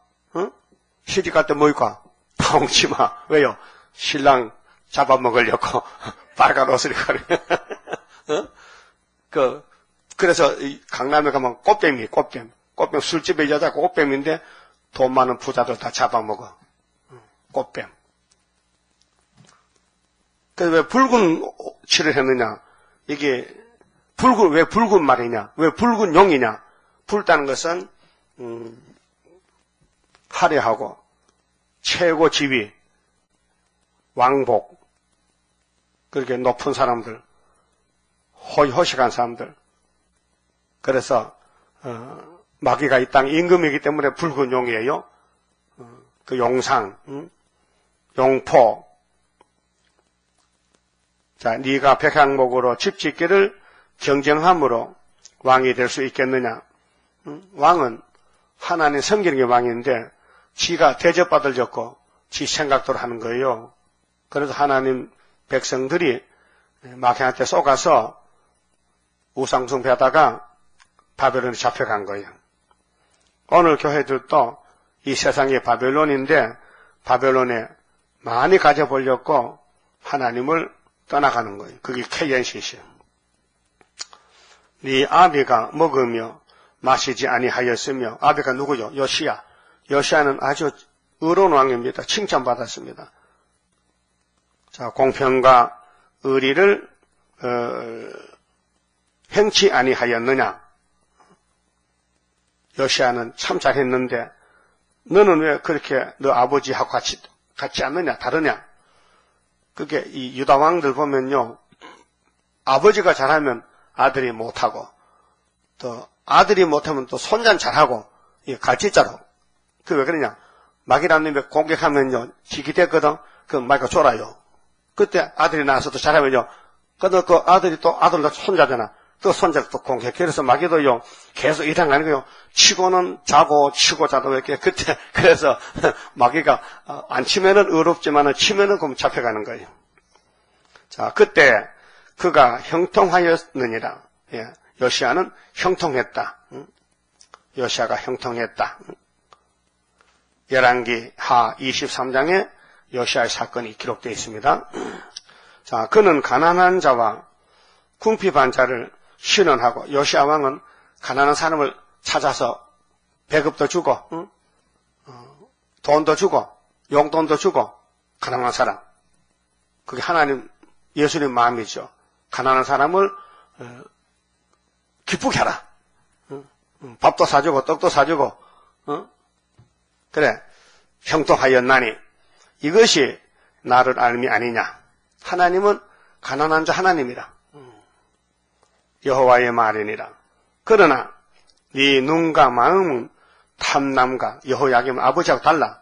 시집 갈 때 뭐 입고? 다홍치마. 왜요? 신랑 잡아먹으려고 빨간 옷을 입고. 그래서 강남에 가면 꽃뱀. 술집에 여자가 꽃뱀인데 돈 많은 부자들 다 잡아먹어. 꽃뱀. 그래서 왜 붉은 칠을 했느냐? 이게 왜 붉은 말이냐? 왜 붉은 용이냐? 붉다는 것은 화려하고 최고 지위, 왕복, 그렇게 높은 사람들, 호식한 사람들. 그래서 마귀가 이 땅 임금이기 때문에 붉은 용이에요. 그 용상, 용포. 자, 네가 백향목으로 집 짓기를 경쟁함으로 왕이 될 수 있겠느냐? 왕은 하나님 섬기는 게 왕인데 지가 대접받을 졌고 지 생각대로 하는 거예요. 그래서 하나님 백성들이 마귀한테 쏘가서 우상숭배하다가 바벨론에 잡혀간 거예요. 오늘 교회들도 이 세상이 바벨론인데 바벨론에 많이 가져보려고 하나님을 떠나가는 거예요. 그게 케이엔시시요. 네 아비가 먹으며 마시지 아니하였으며. 아비가 누구요? 요시야. 요시야는 아주 의로운 왕입니다. 칭찬받았습니다. 자, 공평과 의리를 행치 아니하였느냐? 요시야는 참 잘했는데 너는 왜 그렇게 너 아버지하고 같지 않느냐? 다르냐? 그게 이 유다 왕들 보면요, 아버지가 잘하면 아들이 못하고, 또 아들이 못하면 또 손자는 잘하고, 이 갈치자로. 그 왜 그러냐? 마귀라는 놈이 공격하면요, 지기 됐거든. 그럼 마귀가 쫄아요. 그때 아들이 나와서도 잘하면요, 그 아들이 또 아들도 손자잖아. 또 손자를 또 공격해. 그래서 마귀도요, 계속 이상 가는 거요. 치고는 자고, 치고 자도 이렇게. 그때, 그래서 마귀가 안 치면은 의롭지만은 치면은 그럼 잡혀가는 거예요. 자, 그때 그가 형통하였느니라. 예, 요시야는 형통했다. 요시야가 형통했다. 열왕기 하 23장에 요시야의 사건이 기록되어 있습니다. 자, 그는 가난한 자와 궁핍한 자를 신원하고, 요시야 왕은 가난한 사람을 찾아서 배급도 주고, 돈도 주고, 용돈도 주고, 가난한 사람. 그게 하나님, 예수님 마음이죠. 가난한 사람을 기쁘게 하라. 밥도 사주고, 떡도 사주고, 그래, 형통하였나니 이것이 나를 알미 아니냐. 하나님은 가난한 자 하나님이라. 여호와의 말이니라. 그러나 네 눈과 마음은 탐남과, 여호야김 아버지하고 달라.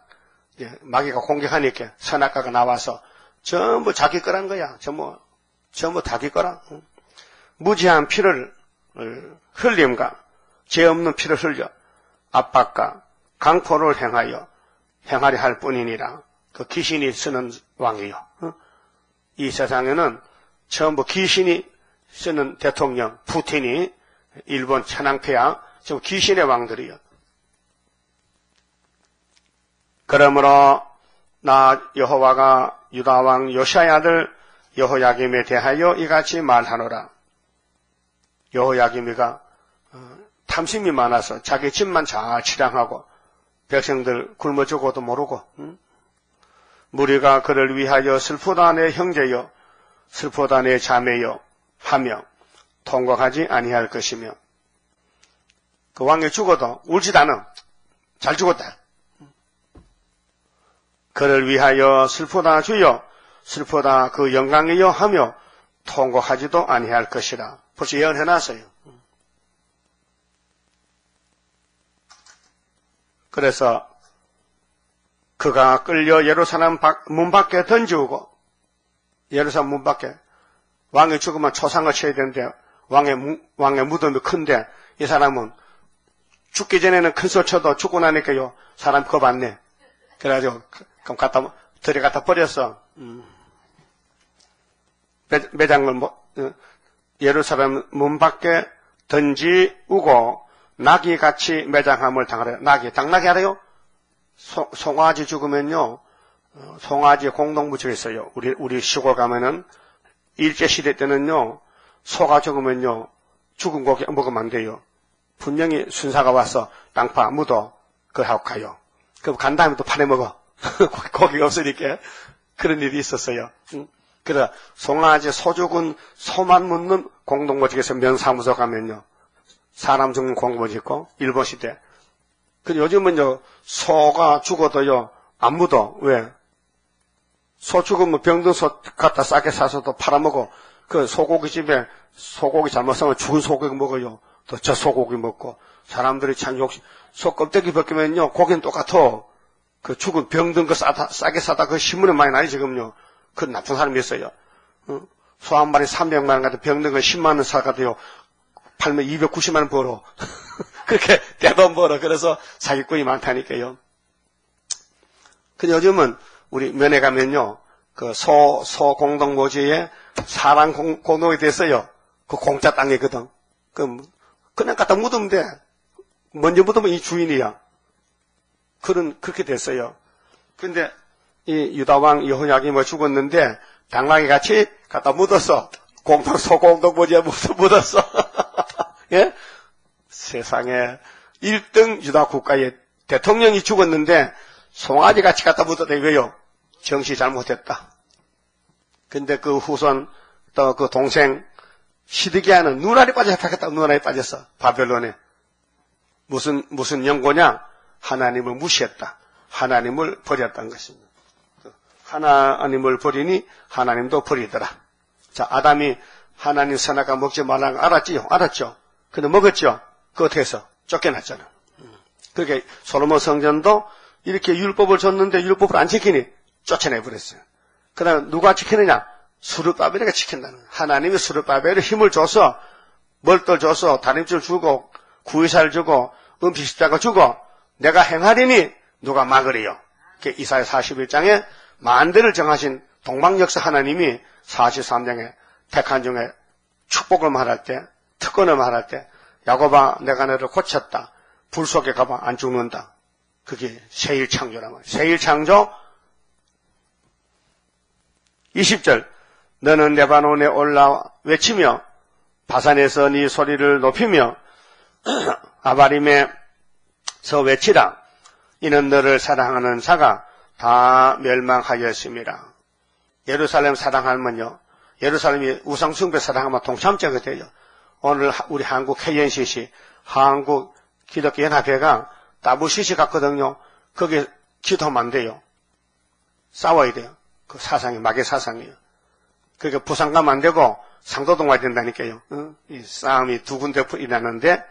마귀가 공격하니까 선악과가 나와서 전부 자기 거란 거야. 전부 자기 거라. 무지한 피를 흘림과 죄 없는 피를 흘려 압박과 강포를 행하려 할 뿐이니라. 그 귀신이 쓰는 왕이요. 이 세상에는 전부 귀신이 쓰는 대통령, 푸틴이, 일본 천황폐하, 전부 귀신의 왕들이요. 그러므로 나 여호와가 유다 왕 요시야의 아들 여호야김에 대하여 이같이 말하노라. 여호야김이가 탐심이 많아서 자기 집만 잘 치량하고 백성들 굶어 죽어도 모르고 무리가 그를 위하여 슬프다 내 형제여 슬프다 내 자매여 하며 통곡하지 아니할 것이며 그 왕이 죽어도 울지도 않아. 잘 죽었다. 그를 위하여 슬프다 주여 슬프다 그 영광이여 하며 통곡하지도 아니할 것이라. 벌써 예언해놨어요. 그래서 그가 끌려 예루살렘 문 밖에 던지우고 예루살렘 문 밖에 왕이 죽으면 초상을 쳐야 되는데 왕의 무덤이 큰데 이 사람은 죽기 전에는 큰 소리 쳐도 죽고 나니까요 사람 겁 안 내. 그래가지고 그럼 들여갖다 버렸어. 매장을 예루살렘 문 밖에 던지우고 나귀같이 매장함을 당하래요. 당나귀 알아요? 송아지 죽으면요, 송아지 공동부처가 있어요. 우리 시골 가면은, 일제시대 때는요, 소가 죽으면요, 죽은 고기 먹으면 안 돼요. 분명히 순사가 와서 땅파 묻어, 그걸 하고 가요. 그럼 간 다음에 또 팔아먹어. 고기가 없으니까. 그런 일이 있었어요. 그래서 송아지 소 죽은 소만 묻는 공동부처에서 면사무소 가면요, 사람 죽는 공동부처 있고, 일본 시대. 요즘은요, 소가 죽어도요, 안 묻어. 왜? 소 죽으면 병든 소 갖다 싸게 사서도 팔아먹어. 그 소고기집에 소고기 잘못 사면 죽은 소고기 먹어요. 또 저 소고기 먹고. 사람들이 참 소 껍데기 벗기면요, 고기는 똑같아. 그 죽은 병든 거 싸게 사다 그 신문에 많이 나요, 지금요. 그 나쁜 사람이 있어요. 소 한 마리 300만 원 같은 병든 거 10만 원 사가도요, 팔면 290만 원 벌어. 그렇게 대돈 벌어. 그래서 사기꾼이 많다니까요. 근데 요즘은 우리 면회 가면요, 그 소 공동묘지에 사람 공동이 됐어요. 그 공짜 땅이거든. 그냥 갖다 묻으면 돼. 먼저 묻으면 이 주인이야. 그렇게 됐어요. 근데 이 유다왕 여호야김이 죽었는데 당나귀 같이 갖다 묻었어. 소공동묘지에 묻었어. 예? 세상에 1등 유다 국가의 대통령이 죽었는데 송아지 같이 갖다 묻었다 이거요. 정시 잘못했다. 근데 그 후손 또 그 동생 시드기야는 눈알이 빠져 잡혔다. 눈알이 빠졌어. 바벨론에. 무슨 연고냐? 하나님을 무시했다. 하나님을 버렸다는 것입니다. 하나님을 버리니 하나님도 버리더라. 자, 아담이 하나님 선악과 먹지 말라는 거 알았지요? 알았죠? 근데 먹었죠? 그 어떻게 해서? 쫓겨났잖아. 그렇게 솔로몬 성전도 이렇게 율법을 줬는데 율법을 안 지키니 쫓아내버렸어요. 그 다음에 누가 지키느냐? 스룹바벨이 지킨다는 거예요. 하나님이 스룹바벨에 힘을 줘서 멀떨 줘서 다림줄 주고 구의사를 주고 음식십자가 주고 내가 행하리니 누가 막으리요. 이사야 41장에 만대를 정하신 동방역사 하나님이 43장에 택한 중에 축복을 말할 때 특권을 말할 때 야곱아 내가 너를 고쳤다. 불 속에 가봐 안 죽는다. 그게 세일창조란 말이에요. 세일창조 20절 너는 레바논에 올라 외치며 바산에서 네 소리를 높이며 아바림에서 외치라. 이는 너를 사랑하는 자가 다 멸망하였습니다. 예루살렘 사랑하면요. 예루살렘이 우상숭배 사랑하면 동참자가 돼요. 오늘 우리 한국 KNCC, 한국 기독교연합회가 따부시시 갔거든요. 거기에 기도하면 안 돼요. 싸워야 돼요. 그 사상이 마귀 사상이에요. 그러니까 부산 가면 안 되고 상도동 와야 된다니까요. 이 싸움이 두 군데 일어나는데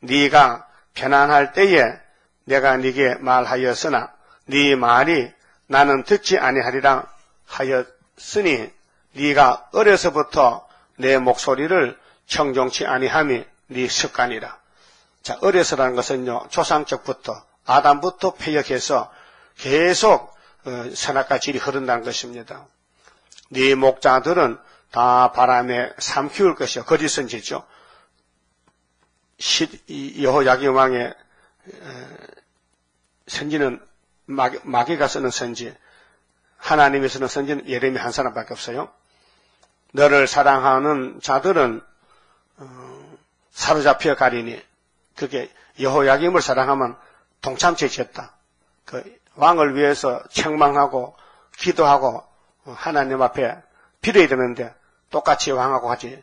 네가 편안할 때에 내가 네게 말하였으나 네 말이 나는 듣지 아니하리라 하였으니 네가 어려서부터 내 목소리를 청종치 아니함이 네 습관이라. 자, 어려서라는 것은요, 조상적부터 아담부터 패역해서 계속 선악과 질이 흐른다는 것입니다. 네 목자들은 다 바람에 삼키울 것이요. 거짓 선지죠. 여호야김 왕의 선지는 마귀가 쓰는 선지, 하나님이 쓰는 선지는 예레미야 한 사람밖에 없어요. 너를 사랑하는 자들은 사로잡혀 가리니 그게 여호야김을 사랑하면 동참체 지었다. 그 왕을 위해서 책망하고 기도하고 하나님 앞에 빌어야 되는데 똑같이 왕하고 같이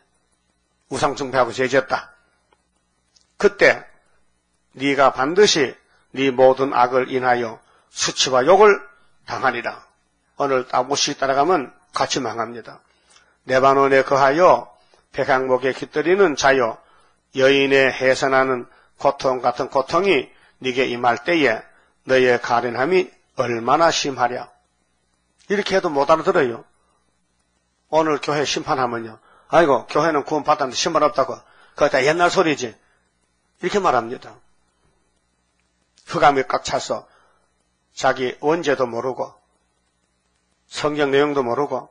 우상숭배하고 죄졌다. 그때 네가 반드시 네 모든 악을 인하여 수치와 욕을 당하리라. 오늘 아모시 따라가면 같이 망합니다. 레바논에 거하여 백향목에 깃들이는 자여 여인의 해산하는 고통 같은 고통이 네게 임할 때에 너의 가련함이 얼마나 심하랴. 이렇게 해도 못 알아들어요. 오늘 교회 심판하면요. 아이고 교회는 구원 받았는데 심판 없다고. 그거 다 옛날 소리지. 이렇게 말합니다. 흑암이 꽉 차서 자기 원죄도 모르고 성경 내용도 모르고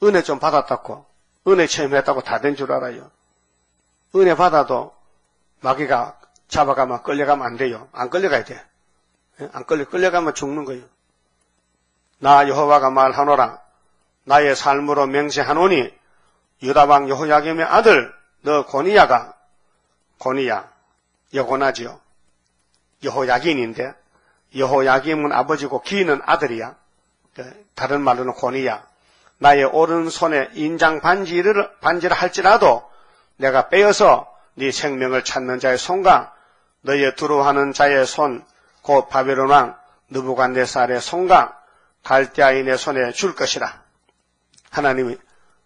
은혜 좀 받았다고 은혜 체험했다고 다 된 줄 알아요. 은혜 받아도 마귀가 잡아가면 끌려가면 안 돼요. 안 끌려가야 돼. 안 끌려가면 죽는 거예요. 나 여호와가 말하노라. 나의 삶으로 맹세하노니 유다왕 여호야김의 아들 너 고니야 여고나지요. 여호야긴인데 여호야김은 아버지고 기는 아들이야. 다른 말로는 고니야. 나의 오른손에 인장 반지를 할지라도 내가 빼어서 네 생명을 찾는 자의 손과 너의 두루하는 자의 손 곧 바벨론 왕 느부갓네살의 손과 갈대아인의 손에 줄 것이라. 하나님이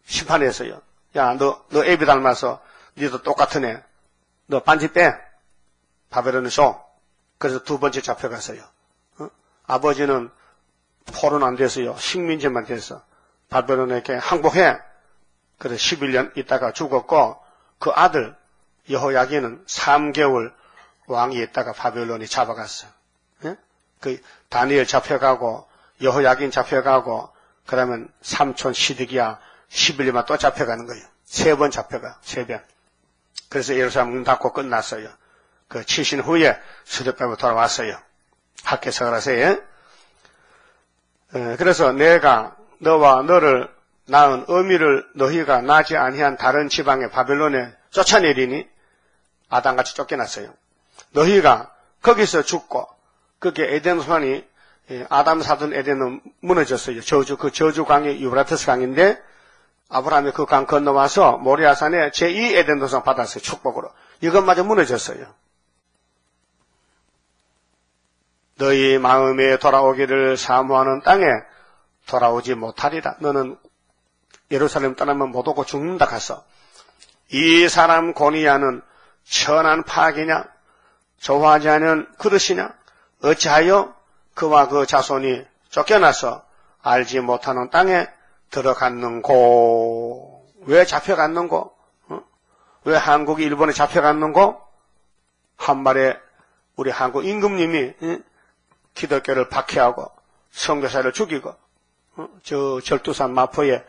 심판했어요. 야, 너 애비 닮아서 니도 똑같은 애. 너 반지 빼. 바벨론을 줘. 그래서 두 번째 잡혀갔어요. 아버지는 포로는 안 됐어요. 식민지만 됐어. 바벨론에게 항복해. 그래서 11년 있다가 죽었고 그 아들 여호야긴은 3개월 왕이 있다가 바벨론이 잡아갔어. 예? 그 다니엘 잡혀가고 여호야긴 잡혀가고 그러면 삼촌 시드기야 11년만 또 잡혀가는 거예요. 3번 잡혀가. 3번. 그래서 예루살렘 문 닫고 끝났어요. 그 7신 후에 스데바로 돌아왔어요. 학교석을 하세요. 그래서 내가 너와 너를 낳은 어미를 너희가 나지 아니한 다른 지방의 바벨론에 쫓아내리니 아담같이 쫓겨났어요. 너희가 거기서 죽고 그게 에덴 소환이 아담 사둔 에덴은 무너졌어요. 그 저주 강이 유브라테스 강인데 아브라함이 그 강 건너와서 모리아산에 제2 에덴 도상 받았어요. 축복으로. 이것마저 무너졌어요. 너희 마음에 돌아오기를 사모하는 땅에 돌아오지 못하리라. 너는 예루살렘 떠나면 못 오고 죽는다 가서. 이 사람 고니야는 천한 파악이냐 좋아하지 않은 그릇이냐 어찌하여 그와 그 자손이 쫓겨나서 알지 못하는 땅에 들어갔는고. 왜 잡혀갔는고? 왜 한국이 일본에 잡혀갔는고? 한 말에 우리 한국 임금님이 기독교를 박해하고 선교사를 죽이고 저 절두산 마포에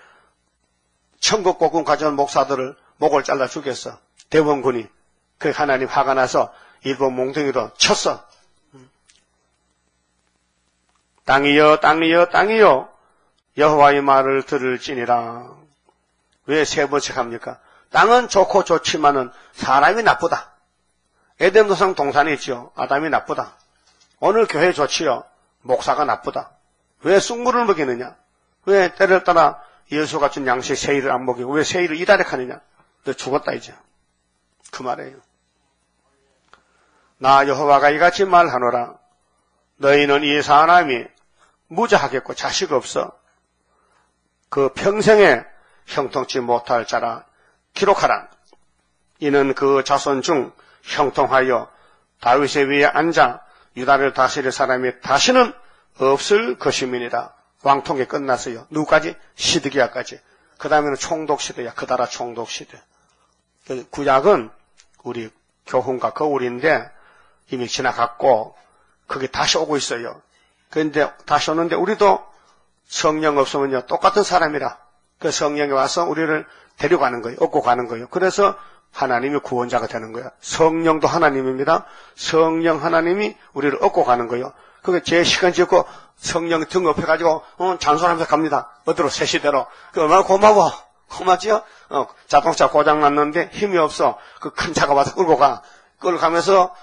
천국복음 가져온 목사들을 목을 잘라 죽였어. 대원군이. 그 하나님 화가 나서 일본 몽둥이로 쳤어. 땅이여 땅이여 땅이여 여호와의 말을 들을지니라. 왜 3번씩 합니까? 땅은 좋고 좋지만은 사람이 나쁘다. 에덴 도상 동산이 있죠. 아담이 나쁘다. 오늘 교회 좋지요. 목사가 나쁘다. 왜 쑥물을 먹이느냐? 왜 때를 따라 예수가 준 양식 세일을 안 먹이고 왜 세일을 이다렉하느냐? 너 죽었다 이제. 그 말이에요. 나 여호와가 이같이 말하노라. 너희는 이 사람이 무자하겠고 자식 없어. 그 평생에 형통치 못할 자라 기록하라. 이는 그 자손 중 형통하여 다윗의 위에 앉아 유다를 다스릴 사람이 다시는 없을 것임이니라. 왕통이 끝났어요. 누구까지? 시드기야까지. 그 다음에는 총독시대야. 그다라 총독시대. 구약은 우리 교훈과 거울인데 이미 지나갔고 그게 다시 오고 있어요. 그런데 다시 오는데 우리도 성령 없으면요 똑같은 사람이라 그 성령이 와서 우리를 데려가는 거예요. 업고 가는 거예요. 그래서 하나님이 구원자가 되는 거야. 성령도 하나님입니다. 성령 하나님이 우리를 업고 가는 거예요. 그게 제 시간 짓고 성령 등업해가지고 장소하면서 갑니다. 어디로? 새 시대로. 그 얼마나 고마워. 고맙지요? 자동차 고장 났는데 힘이 없어. 그 큰 차가 와서 끌고 가. 그걸 가면서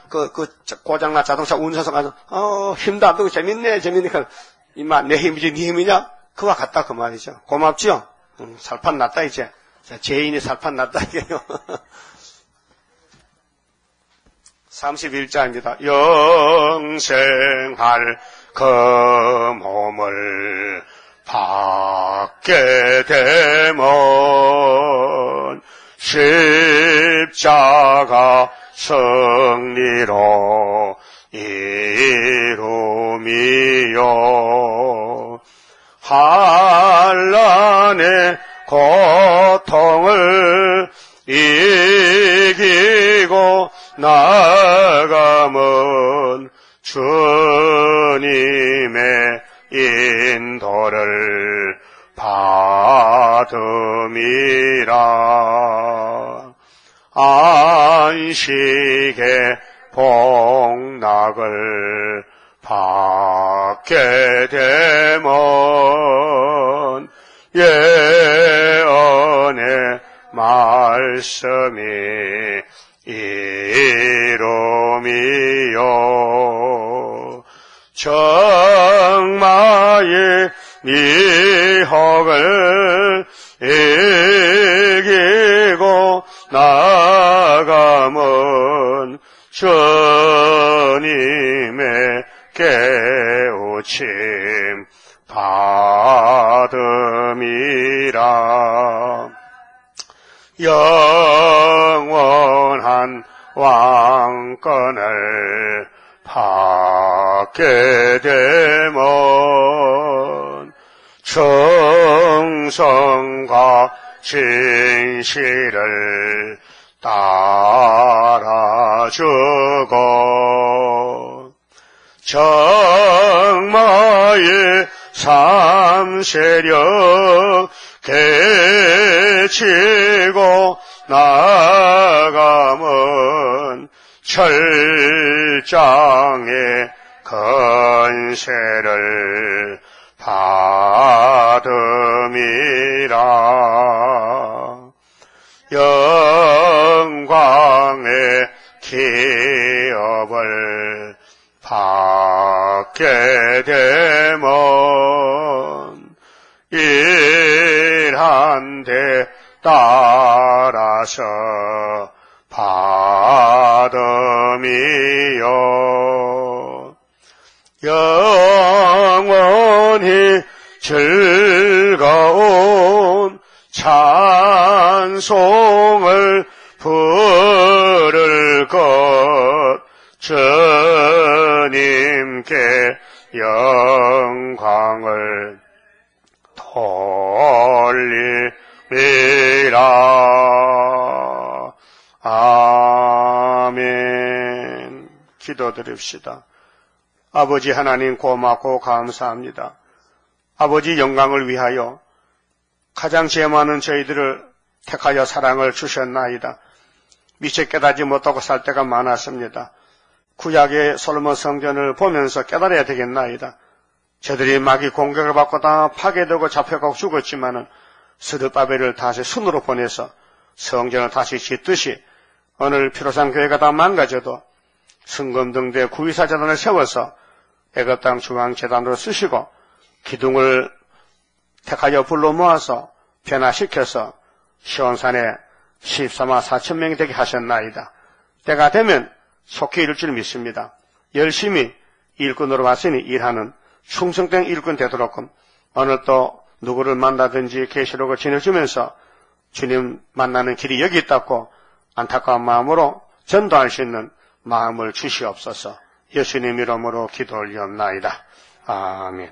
고장난 자동차 운전석 가서 힘도 안 들고 재밌네 재밌니까 임마 내 힘이지 네 힘이냐? 그와 같다 그 말이죠. 고맙지요? 살판 났다 이제. 자, 죄인이 살판 났다 이게요. 31자입니다. 영생할 그 몸을 받게 되면 십자가 승리로 이루미요. 환난의 고통을 이기고 나가면 주님의 인도를 받음이라. 안식의 복락을 받게 되면 예언의 말씀이 이루미요. 정마의 미혹을 이기고 나가면 주님의 깨우침 받음이라. 영원한 왕권을 받게 되면 정성과 진실을 따라주고 정마의 삼세력 개치고 나가면 철장의 건세를 받음이라. 영광의 기업을 받게 되면 일한 데 따라서 받음이요. 영원히 즐거운 찬송을 부를 것 주님께 영광을 돌리리라. 아멘. 기도드립시다. 아버지 하나님 고맙고 감사합니다. 아버지 영광을 위하여 가장 죄 많은 저희들을 택하여 사랑을 주셨나이다. 미처 깨닫지 못하고 살 때가 많았습니다. 구약의 솔로몬 성전을 보면서 깨달아야 되겠나이다. 저들이 마귀 공격을 받고 다 파괴되고 잡혀가고 죽었지만은 스룹바벨을 다시 순으로 보내서 성전을 다시 짓듯이 오늘 피로상 교회가 다 망가져도 승금등대 구의사재단을 세워서 애굽 땅 중앙재단으로 쓰시고 기둥을 택하여 불러 모아서 변화시켜서 시온산에 14만 4천 명이 되게 하셨나이다. 때가 되면 속히 이룰 줄 믿습니다. 열심히 일꾼으로 왔으니 일하는 충성된 일꾼 되도록 오늘 또 누구를 만나든지 계시록을 지내주면서 주님 만나는 길이 여기 있다고 안타까운 마음으로 전도할 수 있는 마음을 주시옵소서. 예수님 이름으로 기도 올리옵나이다. 아멘.